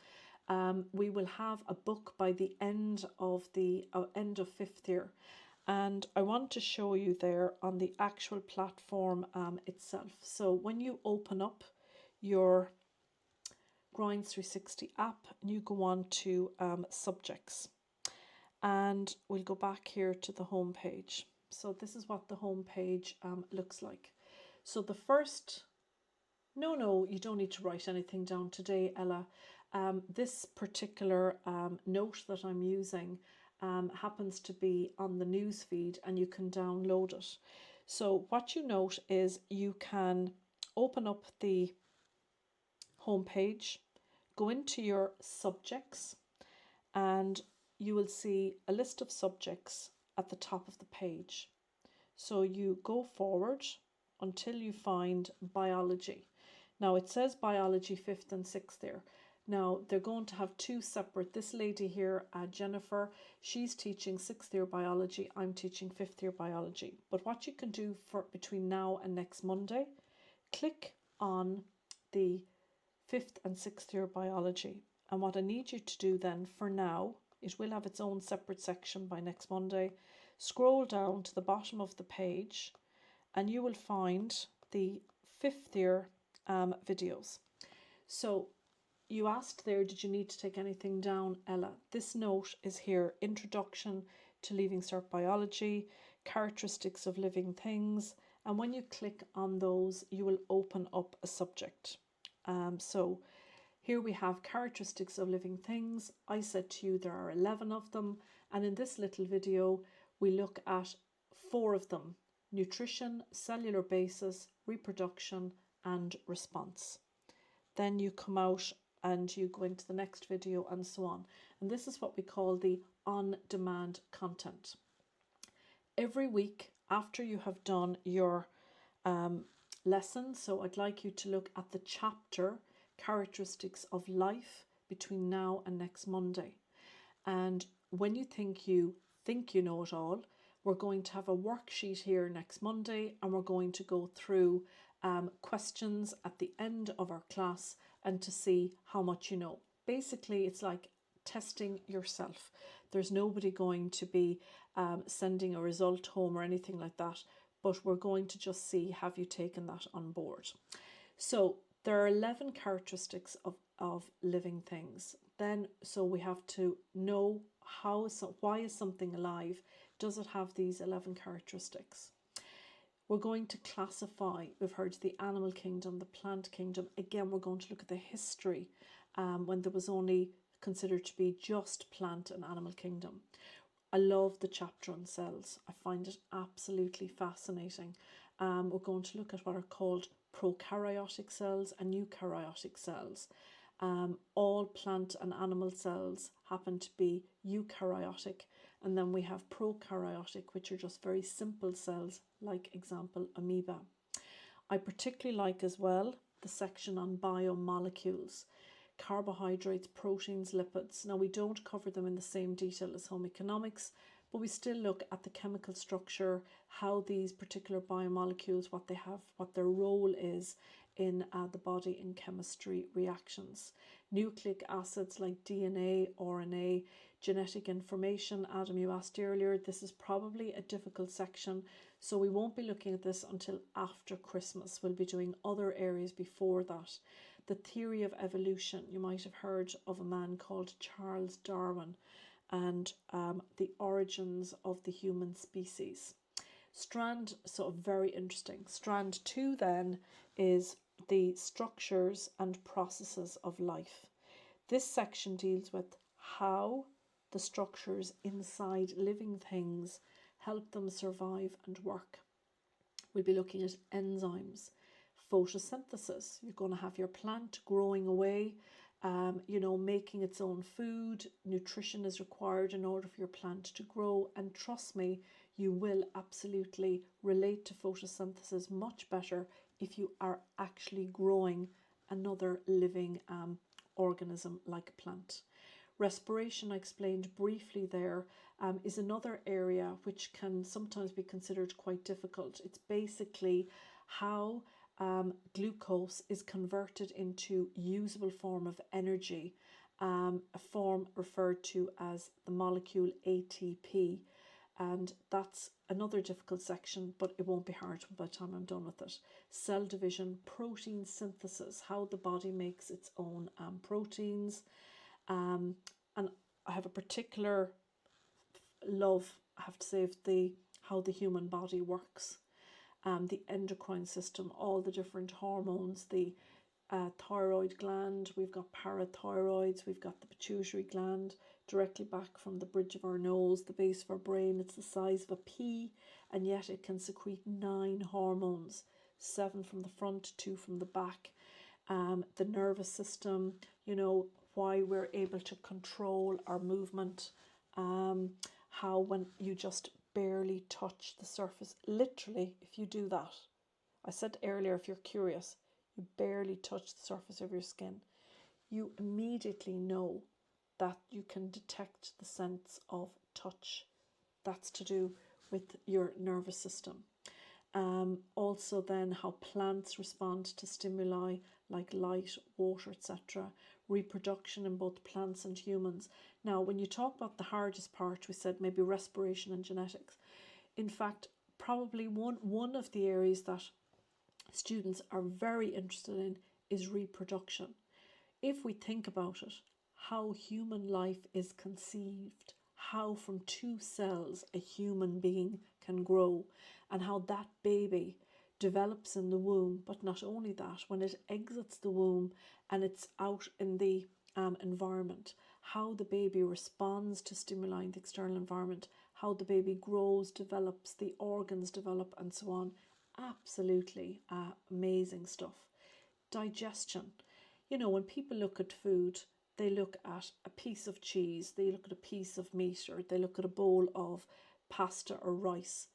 We will have a book by the end of fifth year, and I want to show you there on the actual platform itself. So when you open up your Grinds 360 app and you go on to subjects, and we'll go back here to the home page. So this is what the home page looks like. So the first, no, you don't need to write anything down today, Ella. This particular note that I'm using happens to be on the news feed and you can download it. So what you note is you can open up the home page, go into your subjects, and you will see a list of subjects at the top of the page. So you go forward until you find biology. Now it says biology 5th and 6th there. Now they're going to have two separate, this lady here, Jennifer, she's teaching 6th year biology, I'm teaching 5th year biology. But what you can do for between now and next Monday, click on the 5th and 6th year biology. And what I need you to do then for now, it will have its own separate section by next Monday. Scroll down to the bottom of the page and you will find the 5th year videos. So you asked there, did you need to take anything down, Ella? This note is here: Introduction to Leaving Cert Biology, Characteristics of Living Things. And when you click on those, you will open up a subject. So here we have Characteristics of Living Things. I said to you there are 11 of them. And in this little video, we look at 4 of them: nutrition, cellular basis, reproduction, and response. Then you come out and you go into the next video and so on. And this is what we call the on-demand content. Every week after you have done your lesson, so I'd like you to look at the chapter Characteristics of Life between now and next Monday. And when you think you know it all, we're going to have a worksheet here next Monday, and we're going to go through questions at the end of our class and to see how much you know. Basically, it's like testing yourself. There's nobody going to be sending a result home or anything like that, but we're going to just see, have you taken that on board? So there are 11 characteristics of living things. Then, so we have to know why is something alive? Does it have these 11 characteristics? We're going to classify, we've heard the animal kingdom, the plant kingdom. Again, we're going to look at the history when there was only considered to be just plant and animal kingdom. I love the chapter on cells. I find it absolutely fascinating. We're going to look at what are called prokaryotic cells and eukaryotic cells. All plant and animal cells happen to be eukaryotic, and then we have prokaryotic, which are just very simple cells, like example amoeba. I particularly like as well the section on biomolecules: carbohydrates, proteins, lipids. Now we don't cover them in the same detail as home economics, but we still look at the chemical structure, how these particular biomolecules, what they have, what their role is in the body in chemistry reactions. Nucleic acids like DNA, RNA, genetic information. Adam, you asked earlier, this is probably a difficult section, so we won't be looking at this until after Christmas. We'll be doing other areas before that. The theory of evolution, you might have heard of a man called Charles Darwin, and the origins of the human species. Strand, so very interesting. Strand 2 then is the structures and processes of life. This section deals with how the structures inside living things help them survive and work. We'll be looking at enzymes, photosynthesis. You're going to have your plant growing away, making its own food. Nutrition is required in order for your plant to grow. And trust me, you will absolutely relate to photosynthesis much better if you are actually growing another living organism like a plant. Respiration, I explained briefly there, is another area which can sometimes be considered quite difficult. It's basically how glucose is converted into usable form of energy, a form referred to as the molecule ATP. And that's another difficult section, but it won't be hard by the time I'm done with it. Cell division, protein synthesis, how the body makes its own proteins. And I have a particular love, I have to say, of how the human body works. The endocrine system, all the different hormones, the thyroid gland, we've got parathyroids, we've got the pituitary gland directly back from the bridge of our nose, the base of our brain. It's the size of a pea, and yet it can secrete 9 hormones, 7 from the front, 2 from the back. The nervous system, why we're able to control our movement, how when you just barely touch the surface, literally, if you do that, I said earlier, if you're curious, you barely touch the surface of your skin, you immediately know that you can detect the sense of touch. That's to do with your nervous system. Also then how plants respond to stimuli like light, water, etc. Reproduction in both plants and humans. Now, when you talk about the hardest part, we said maybe respiration and genetics. In fact, probably one of the areas that students are very interested in is reproduction. If we think about it, how human life is conceived, how from 2 cells a human being can grow, and how that baby develops in the womb. But not only that, when it exits the womb and it's out in the environment, how the baby responds to stimuli in the external environment, how the baby grows, develops, the organs develop, and so on. Absolutely amazing stuff. Digestion. When people look at food, they look at a piece of cheese, they look at a piece of meat, or they look at a bowl of pasta or rice.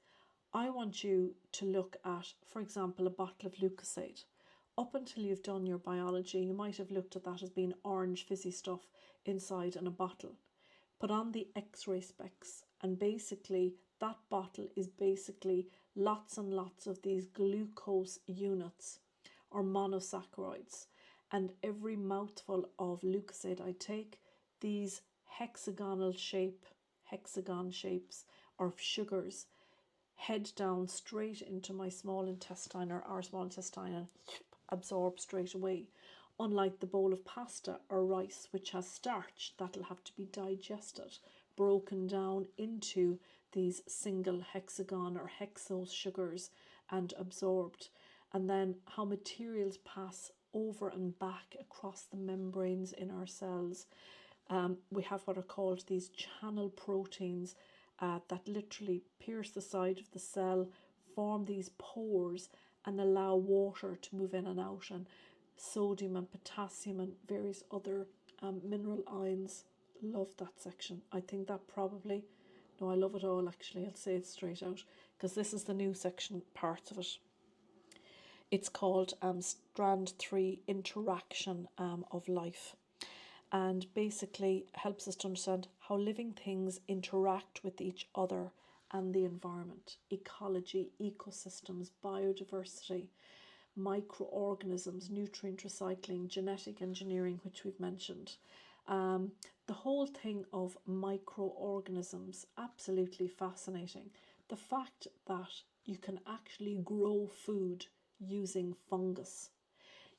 I want you to look at, for example, a bottle of Lucozade. Up until you've done your biology, you might have looked at that as being orange fizzy stuff inside in a bottle. Put on the X-ray specs, and basically that bottle is basically lots and lots of these glucose units or monosaccharides. And every mouthful of Lucozade I take, these hexagon shapes of sugars head down straight into my small intestine or our small intestine and absorb straight away. Unlike the bowl of pasta or rice, which has starch, that'll have to be digested, broken down into these single hexagon or hexose sugars and absorbed. And then how materials pass over and back across the membranes in our cells. We have what are called these channel proteins that literally pierce the side of the cell, form these pores and allow water to move in and out, and sodium and potassium and various other mineral ions. Love that section. I think that probably, no, I love it all actually, I'll say it straight out, because this is the new section, parts of it. It's called Strand 3, Interaction of Life, and basically helps us to understand how living things interact with each other and the environment, ecology, ecosystems, biodiversity, microorganisms, nutrient recycling, genetic engineering, which we've mentioned. The whole thing of microorganisms, absolutely fascinating. The fact that you can actually grow food using fungus.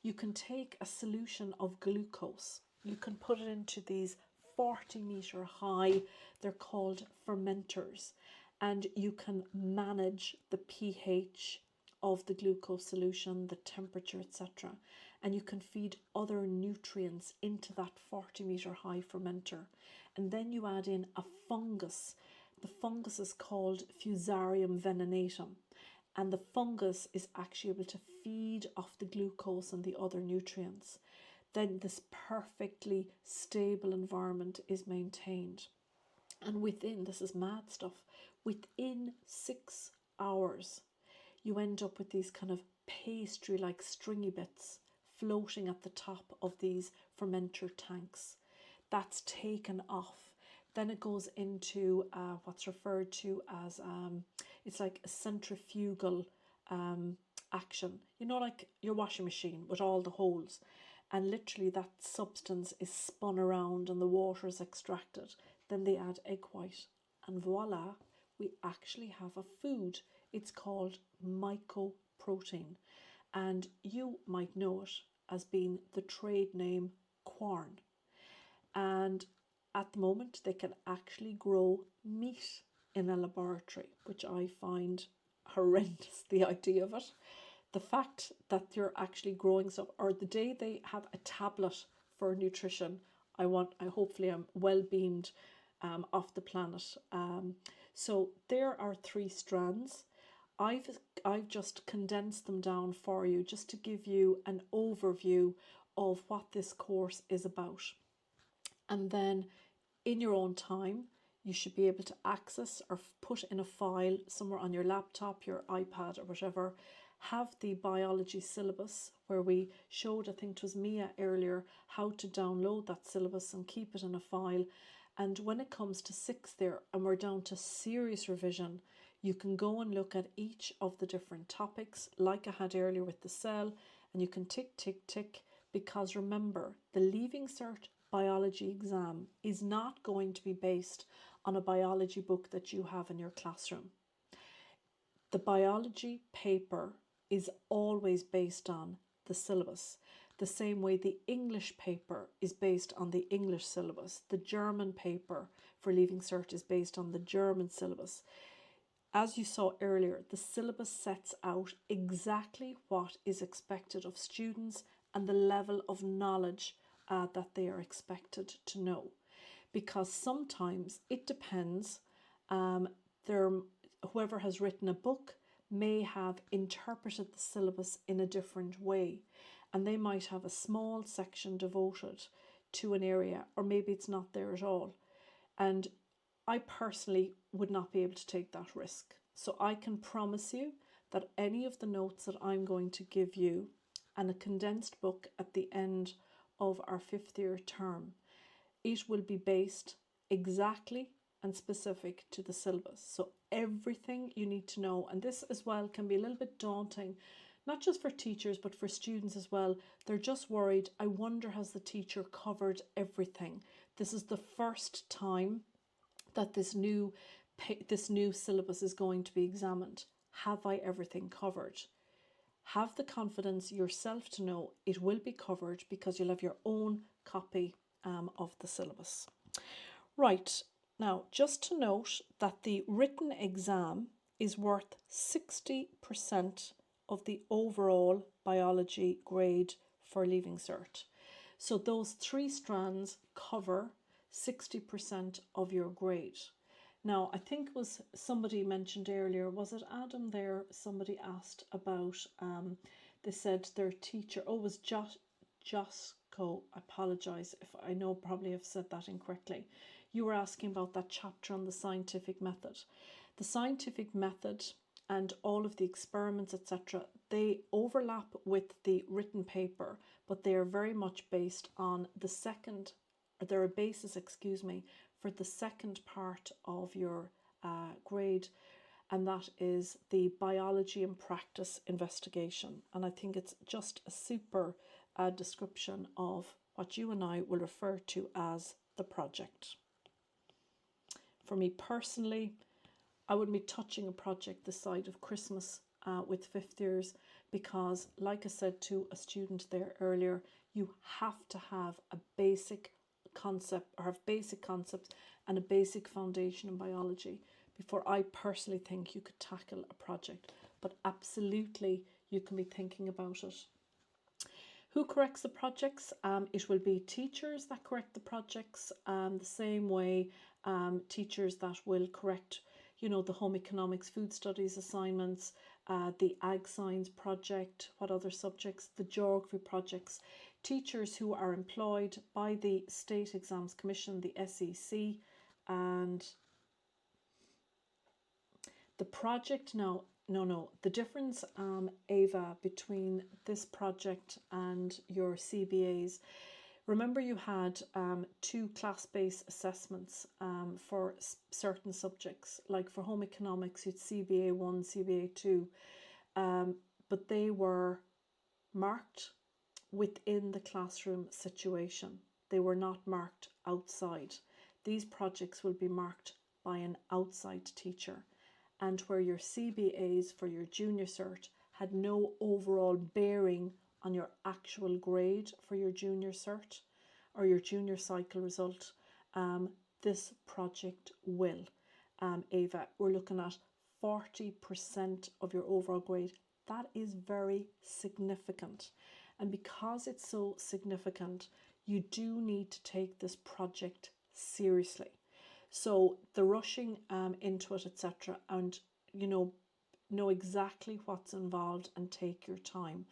You can take a solution of glucose, you can put it into these 40-meter high, they're called fermenters, and you can manage the pH of the glucose solution, the temperature, etc. And you can feed other nutrients into that 40-meter high fermenter. And then you add in a fungus. The fungus is called Fusarium venenatum. And the fungus is actually able to feed off the glucose and the other nutrients. Then this perfectly stable environment is maintained. And within, this is mad stuff, within 6 hours, you end up with these kind of pastry-like stringy bits floating at the top of these fermenter tanks. that's taken off. Then it goes into what's referred to as, it's like a centrifugal action. You know, like your washing machine with all the holes. And literally that substance is spun around and the water is extracted. Then they add egg white. And voila, we actually have a food. It's called mycoprotein. And you might know it as being the trade name corn. And at the moment, they can actually grow meat in a laboratory, which I find horrendous, the idea of it. The fact that you're actually growing stuff, or the day they have a tablet for nutrition, hopefully I'm well beamed off the planet. So there are 3 strands. I've just condensed them down for you just to give you an overview of what this course is about. And then in your own time, you should be able to access or put in a file somewhere on your laptop, your iPad, or whatever. Have the biology syllabus, where we showed, I think it was Mia earlier, how to download that syllabus and keep it in a file. And when it comes to 6th year and we're down to serious revision, you can go and look at each of the different topics, like I had earlier with the cell, and you can tick, tick, tick, because remember, the Leaving Cert biology exam is not going to be based on a biology book that you have in your classroom. The biology paper is always based on the syllabus, the same way the English paper is based on the English syllabus. The German paper for Leaving Cert is based on the German syllabus. As you saw earlier, the syllabus sets out exactly what is expected of students and the level of knowledge that they are expected to know. Because sometimes it depends, whoever has written a book may have interpreted the syllabus in a different way, and they might have a small section devoted to an area, or maybe it's not there at all. And I personally would not be able to take that risk. So I can promise you that any of the notes that I'm going to give you and a condensed book at the end of our 5th year term, it will be based exactly and specific to the syllabus. So everything you need to know, and this as well can be a little bit daunting, not just for teachers but for students as well. They're just worried, I wonder, has the teacher covered everything? This is the first time that this new syllabus is going to be examined. Have I everything covered? Have the confidence yourself to know it will be covered, because you'll have your own copy of the syllabus. Right, now just to note that the written exam is worth 60% of the overall biology grade for Leaving Cert. So those 3 strands cover 60% of your grade. Now, I think it was somebody mentioned earlier, was it Adam there? Somebody asked about, they said their teacher, it was Josco, I apologise if I know probably have said that incorrectly. You were asking about that chapter on the scientific method. The scientific method and all of the experiments, etc., they overlap with the written paper, but they are very much based on the second, or they're a basis, for the second part of your grade, and that is the biology and practice investigation. And I think it's just a super description of what you and I will refer to as the project. For me personally, I wouldn't be touching a project this side of Christmas with 5th years, because like I said to a student there earlier, you have to have a basic concept, or have basic concepts and a basic foundation in biology before I personally think you could tackle a project. But absolutely you can be thinking about it. Who corrects the projects? It will be teachers that correct the projects, the same way teachers that will correct, you know, the home economics, food studies assignments, the ag science project, what other subjects, the geography projects. Teachers who are employed by the State Exams Commission, the SEC, and the project now, the difference, Ava, between this project and your CBAs, Remember you had 2 class-based assessments for certain subjects, like for home economics you'd CBA 1, CBA 2, but they were marked within the classroom situation. They were not marked outside. These projects will be marked by an outside teacher, and where your CBAs for your junior cert had no overall bearing on your actual grade for your junior cert or your junior cycle result, this project will. Ava, we're looking at 40% of your overall grade. That is very significant. And because it's so significant, you do need to take this project seriously. So the rushing into it, etc., and know exactly what's involved and take your time.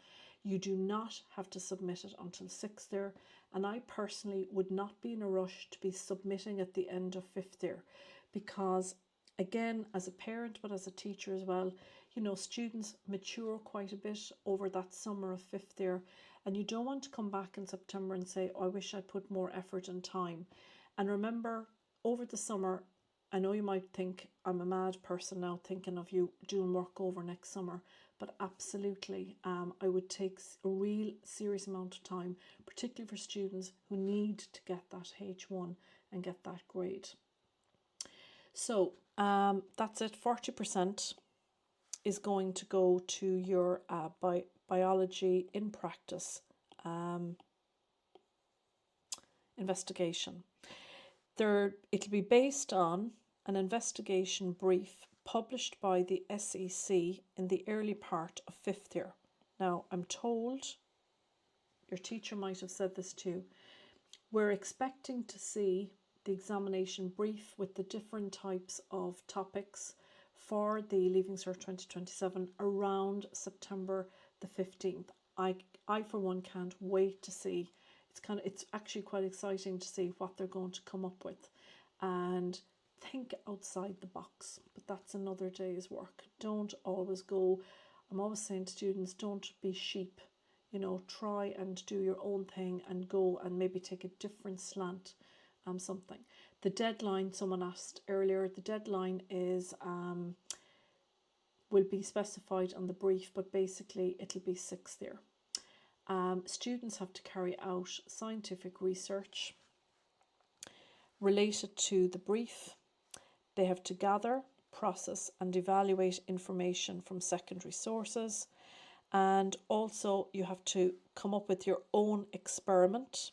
You do not have to submit it until 6th year, and I personally would not be in a rush to be submitting at the end of 5th year, because again, as a parent but as a teacher as well, students mature quite a bit over that summer of 5th year, and you don't want to come back in September and say, oh, I wish I put more effort and time. And remember, over the summer, I know you might think I'm a mad person now thinking of you doing work over next summer, but absolutely, I would take a real serious amount of time, particularly for students who need to get that H1 and get that grade. So that's it. 40% is going to go to your biology in practice investigation. It'll be based on an investigation brief published by the SEC in the early part of 5th year. Now, I'm told, your teacher might have said this too, we're expecting to see the examination brief with the different types of topics for the Leaving Cert 2027 around September the 15th. I for one can't wait to see. It's actually quite exciting to see what they're going to come up with and think outside the box, but that's another day's work. Don't always go, I'm always saying to students, don't be sheep, try and do your own thing and go and maybe take a different slant, something. The deadline, someone asked earlier, the deadline is will be specified on the brief, but basically it'll be 6th year. Students have to carry out scientific research related to the brief. They have to gather, process and evaluate information from secondary sources, and also you have to come up with your own experiment,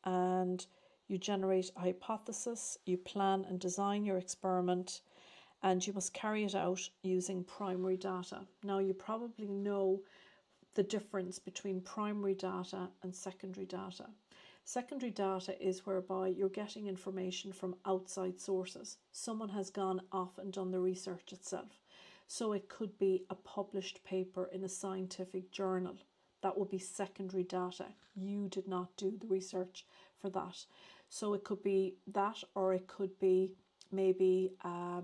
and you generate a hypothesis, you plan and design your experiment, and you must carry it out using primary data. Now, you probably know the difference between primary data and secondary data. Secondary data is whereby you're getting information from outside sources. Someone has gone off and done the research itself. So it could be a published paper in a scientific journal. That would be secondary data. You did not do the research for that. So it could be that, or it could be maybe a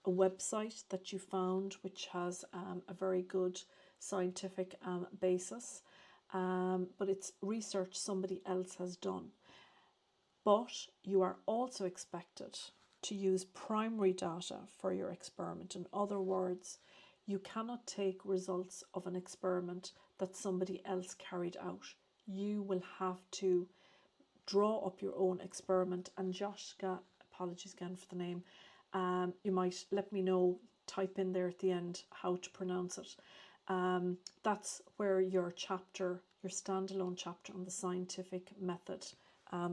website that you found which has a very good scientific basis, but it's research somebody else has done. But you are also expected to use primary data for your experiment. In other words, you cannot take results of an experiment that somebody else carried out. You will have to draw up your own experiment. And Joshka, apologies again for the name, you might let me know, type in there at the end how to pronounce it. That's where your standalone chapter on the scientific method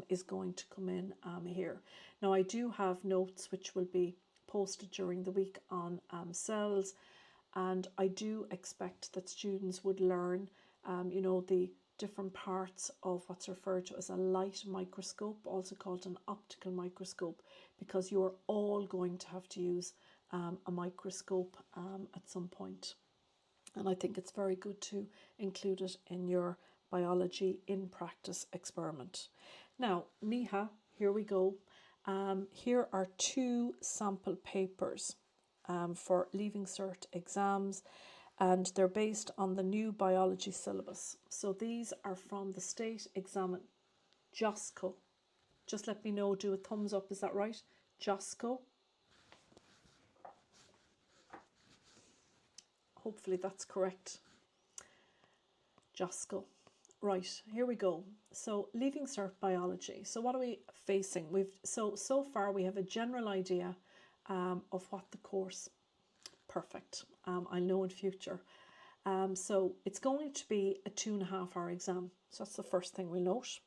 is going to come in here. Now, I do have notes which will be posted during the week on cells, and I do expect that students would learn the different parts of what's referred to as a light microscope, also called an optical microscope, because you are all going to have to use a microscope at some point. And I think it's very good to include it in your biology in practice experiment. Now, Niha, here we go. Here are 2 sample papers for Leaving Cert exams, and they're based on the new biology syllabus. So these are from the state Josco. Just let me know, do a thumbs up, is that right? Josco. Hopefully that's correct. Josco. Right, here we go. So Leaving Cert Biology. So what are we facing? So far we have a general idea of what the course, perfect. I know in future. So it's going to be a 2.5 hour exam. So that's the first thing we note.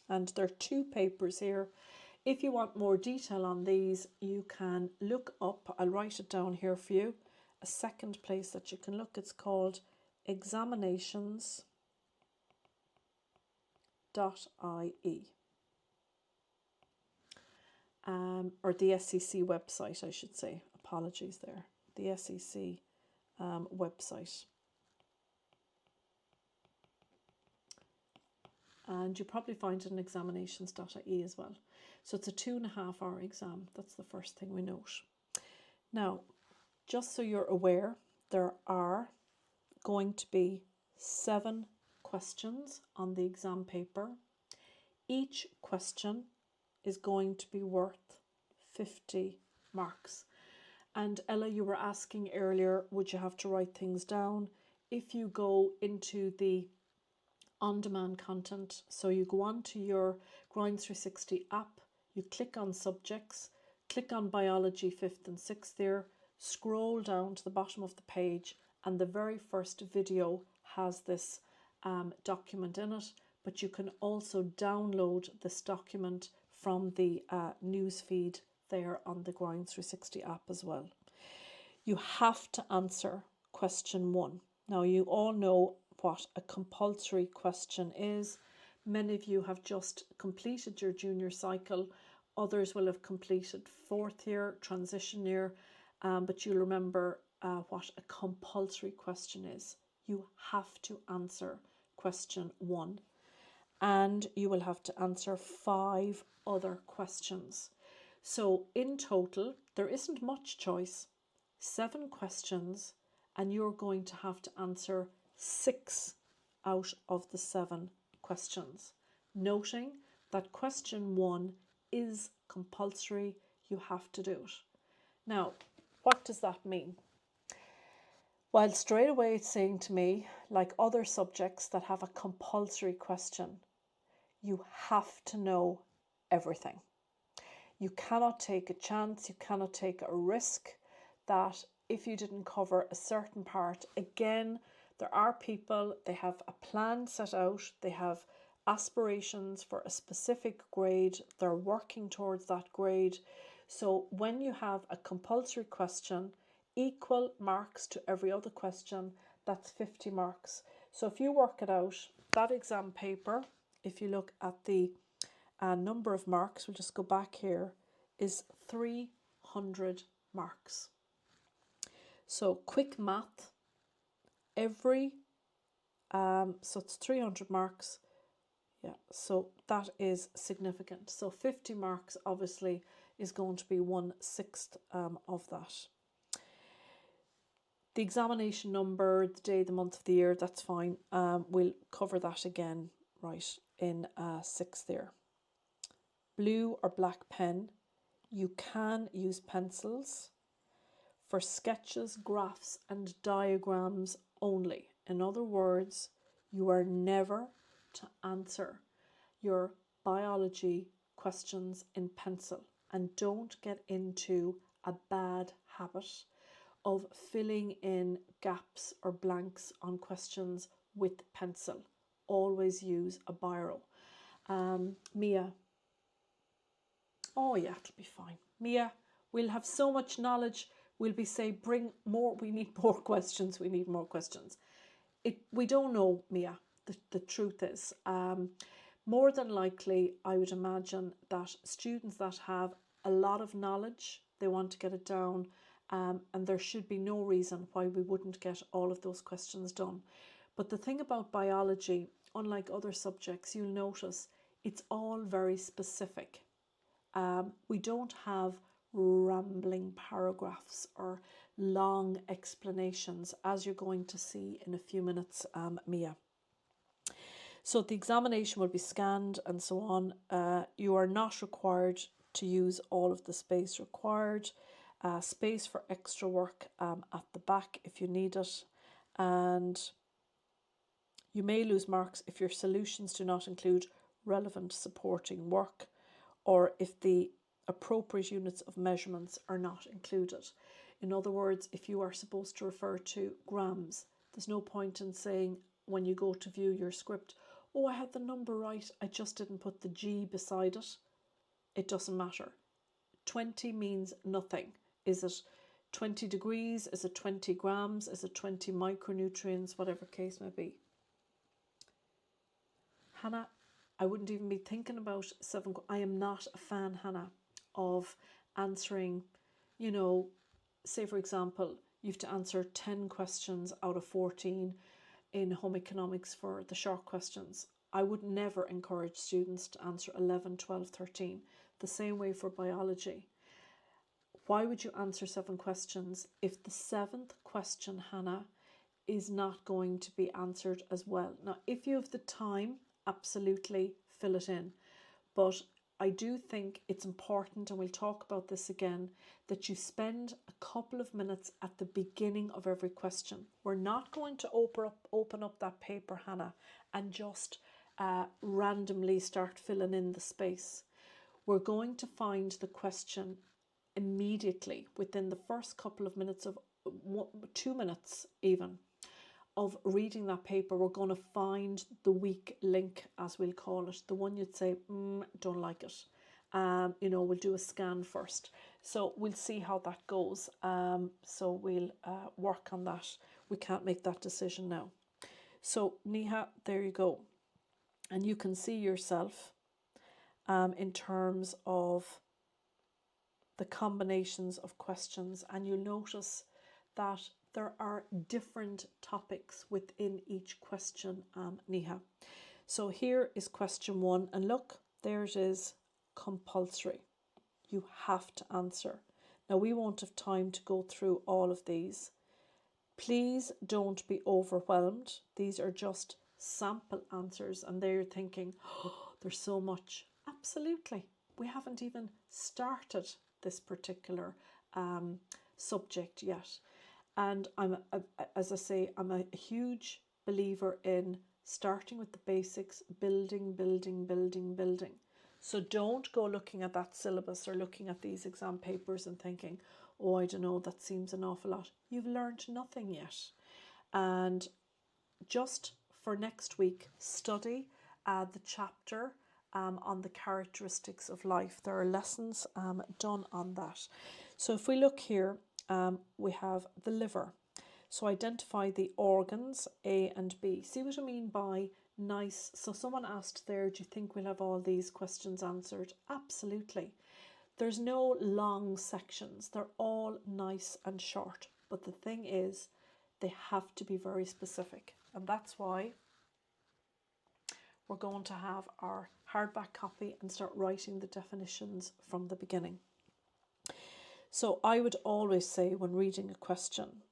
And there are 2 papers here. If you want more detail on these, you can look up, I'll write it down here for you, a second place that you can look. It's called examinations.ie, or the SEC website, I should say. Apologies there. The SEC website. And you probably find it in examinations.ie as well. So it's a 2.5 hour exam. That's the first thing we note. Now, just so you're aware, there are going to be 7 questions on the exam paper. Each question is going to be worth 50 marks. And Ella, you were asking earlier, would you have to write things down? If you go into the on-demand content, so you go on to your Grind 360 app, you click on subjects, click on biology 5th and 6th year, scroll down to the bottom of the page, and the very first video has this document in it, but you can also download this document from the news feed there on the Grind 360 app as well. You have to answer question 1. Now you all know what a compulsory question is. Many of you have just completed your junior cycle. Others will have completed 4th year, transition year, but you'll remember what a compulsory question is. You have to answer question 1, and you will have to answer 5 other questions. So in total, there isn't much choice. 7 questions, and you're going to have to answer 6 out of the 7 questions. Noting that question 1 is compulsory, you have to do it. Now, what does that mean? Well, straight away it's saying to me, like other subjects that have a compulsory question, you have to know everything. You cannot take a chance, you cannot take a risk that if you didn't cover a certain part, again, there are people, they have a plan set out, they have aspirations for a specific grade, they're working towards that grade. So when you have a compulsory question, equal marks to every other question, that's 50 marks. So if you work it out, that exam paper, if you look at the number of marks, we'll just go back here, is 300 marks. So quick math, so it's 300 marks. Yeah, so that is significant. So 50 marks obviously is going to be 1/6 of that. The examination number, the day, the month of the year, that's fine. We'll cover that again, right, in 6th year. Blue or black pen. You can use pencils for sketches, graphs, and diagrams only. In other words, you are never to answer your biology questions in pencil, and don't get into a bad habit of filling in gaps or blanks on questions with pencil. Always use a biro. Mia. Oh yeah, it'll be fine. Mia, we'll have so much knowledge. We'll be say, bring more. We need more questions. We need more questions. We don't know, Mia. The truth is, more than likely, I would imagine that students that have a lot of knowledge, they want to get it down, and there should be no reason why we wouldn't get all of those questions done. But the thing about biology, unlike other subjects, you'll notice it's all very specific. We don't have rambling paragraphs or long explanations, as you're going to see in a few minutes, Mia. So the examination will be scanned and so on. You are not required to use all of the space required. Space for extra work at the back if you need it. And you may lose marks if your solutions do not include relevant supporting work, or if the appropriate units of measurements are not included. In other words, if you are supposed to refer to grams, there's no point in saying when you go to view your script, oh, I had the number right, I just didn't put the G beside it. It doesn't matter. 20 means nothing. Is it 20 degrees? Is it 20 grams? Is it 20 micronutrients? Whatever case may be. Hannah, I wouldn't even be thinking about 7. I am not a fan, Hannah, of answering, you know, say for example, you have to answer 10 questions out of 14 in home economics for the short questions. I would never encourage students to answer 11, 12, 13. The same way for biology. Why would you answer 7 questions if the 7th question, Hannah, is not going to be answered as well? Now, if you have the time, absolutely fill it in. But I do think it's important, and we'll talk about this again, that you spend a couple of minutes at the beginning of every question. We're not going to open up that paper, Hannah, and just randomly start filling in the space. We're going to find the question immediately within the first couple of minutes of 2 minutes even of reading that paper. We're going to find the weak link, as we'll call it, the one you'd say, don't like it. We'll do a scan first. So we'll see how that goes. So we'll work on that. We can't make that decision now. So Neha, there you go. And you can see yourself in terms of the combinations of questions, and you'll notice that there are different topics within each question, Neha. So here is question 1, and look, there it is, compulsory. You have to answer. Now, we won't have time to go through all of these. Please don't be overwhelmed. These are just sample answers, and they're thinking, oh, there's so much. Absolutely. We haven't even started this particular subject yet. And as I say, I'm a huge believer in starting with the basics, building. So don't go looking at that syllabus or looking at these exam papers and thinking, oh, I don't know, that seems an awful lot. You've learned nothing yet. And just for next week, study the chapter on the characteristics of life. There are lessons done on that. So if we look here, we have the liver. So identify the organs, A and B. See what I mean by nice? So someone asked there, do you think we'll have all these questions answered? Absolutely. There's no long sections. They're all nice and short. But the thing is, they have to be very specific. And that's why we're going to have our hardback copy and start writing the definitions from the beginning. So I would always say when reading a question,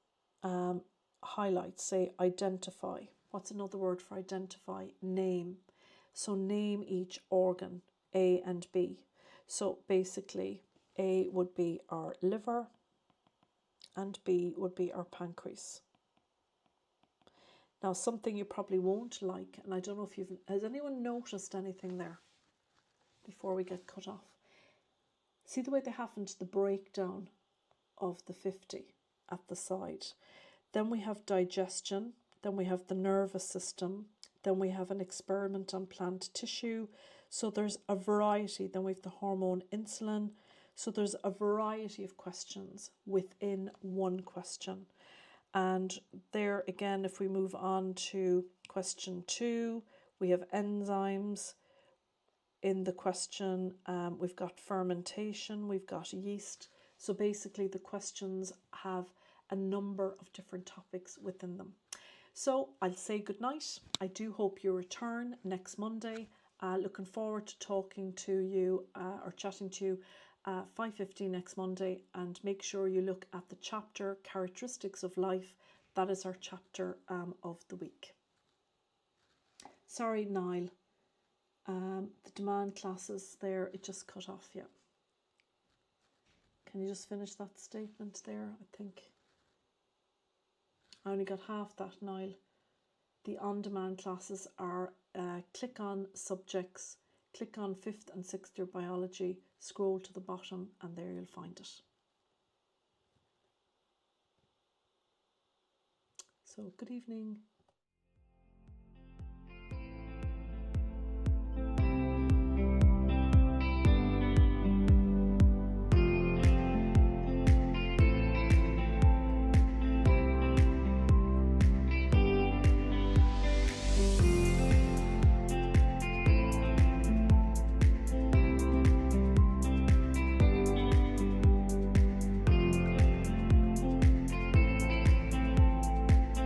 highlight, say identify. What's another word for identify? Name. So name each organ, A and B. So basically, A would be our liver and B would be our pancreas. Now, something you probably won't like, and I don't know if has anyone noticed anything there before we get cut off? See the way they haven't the breakdown of the 50 at the side. Then we have digestion, then we have the nervous system, then we have an experiment on plant tissue. So there's a variety. Then we have the hormone insulin. So there's a variety of questions within one question. And there again, if we move on to question 2, we have enzymes. In the question, we've got fermentation, we've got yeast. So basically the questions have a number of different topics within them. So I'll say good night. I do hope you return next Monday. Looking forward to talking to you or chatting to you 5:15 next Monday, and make sure you look at the chapter Characteristics of Life. That is our chapter of the week. Sorry, Niall. The demand classes there, it just cut off, yeah. Can you just finish that statement there? I think I only got half that, Niall. The on-demand classes are click on subjects, click on 5th and 6th year biology, scroll to the bottom, and there you'll find it. So good evening.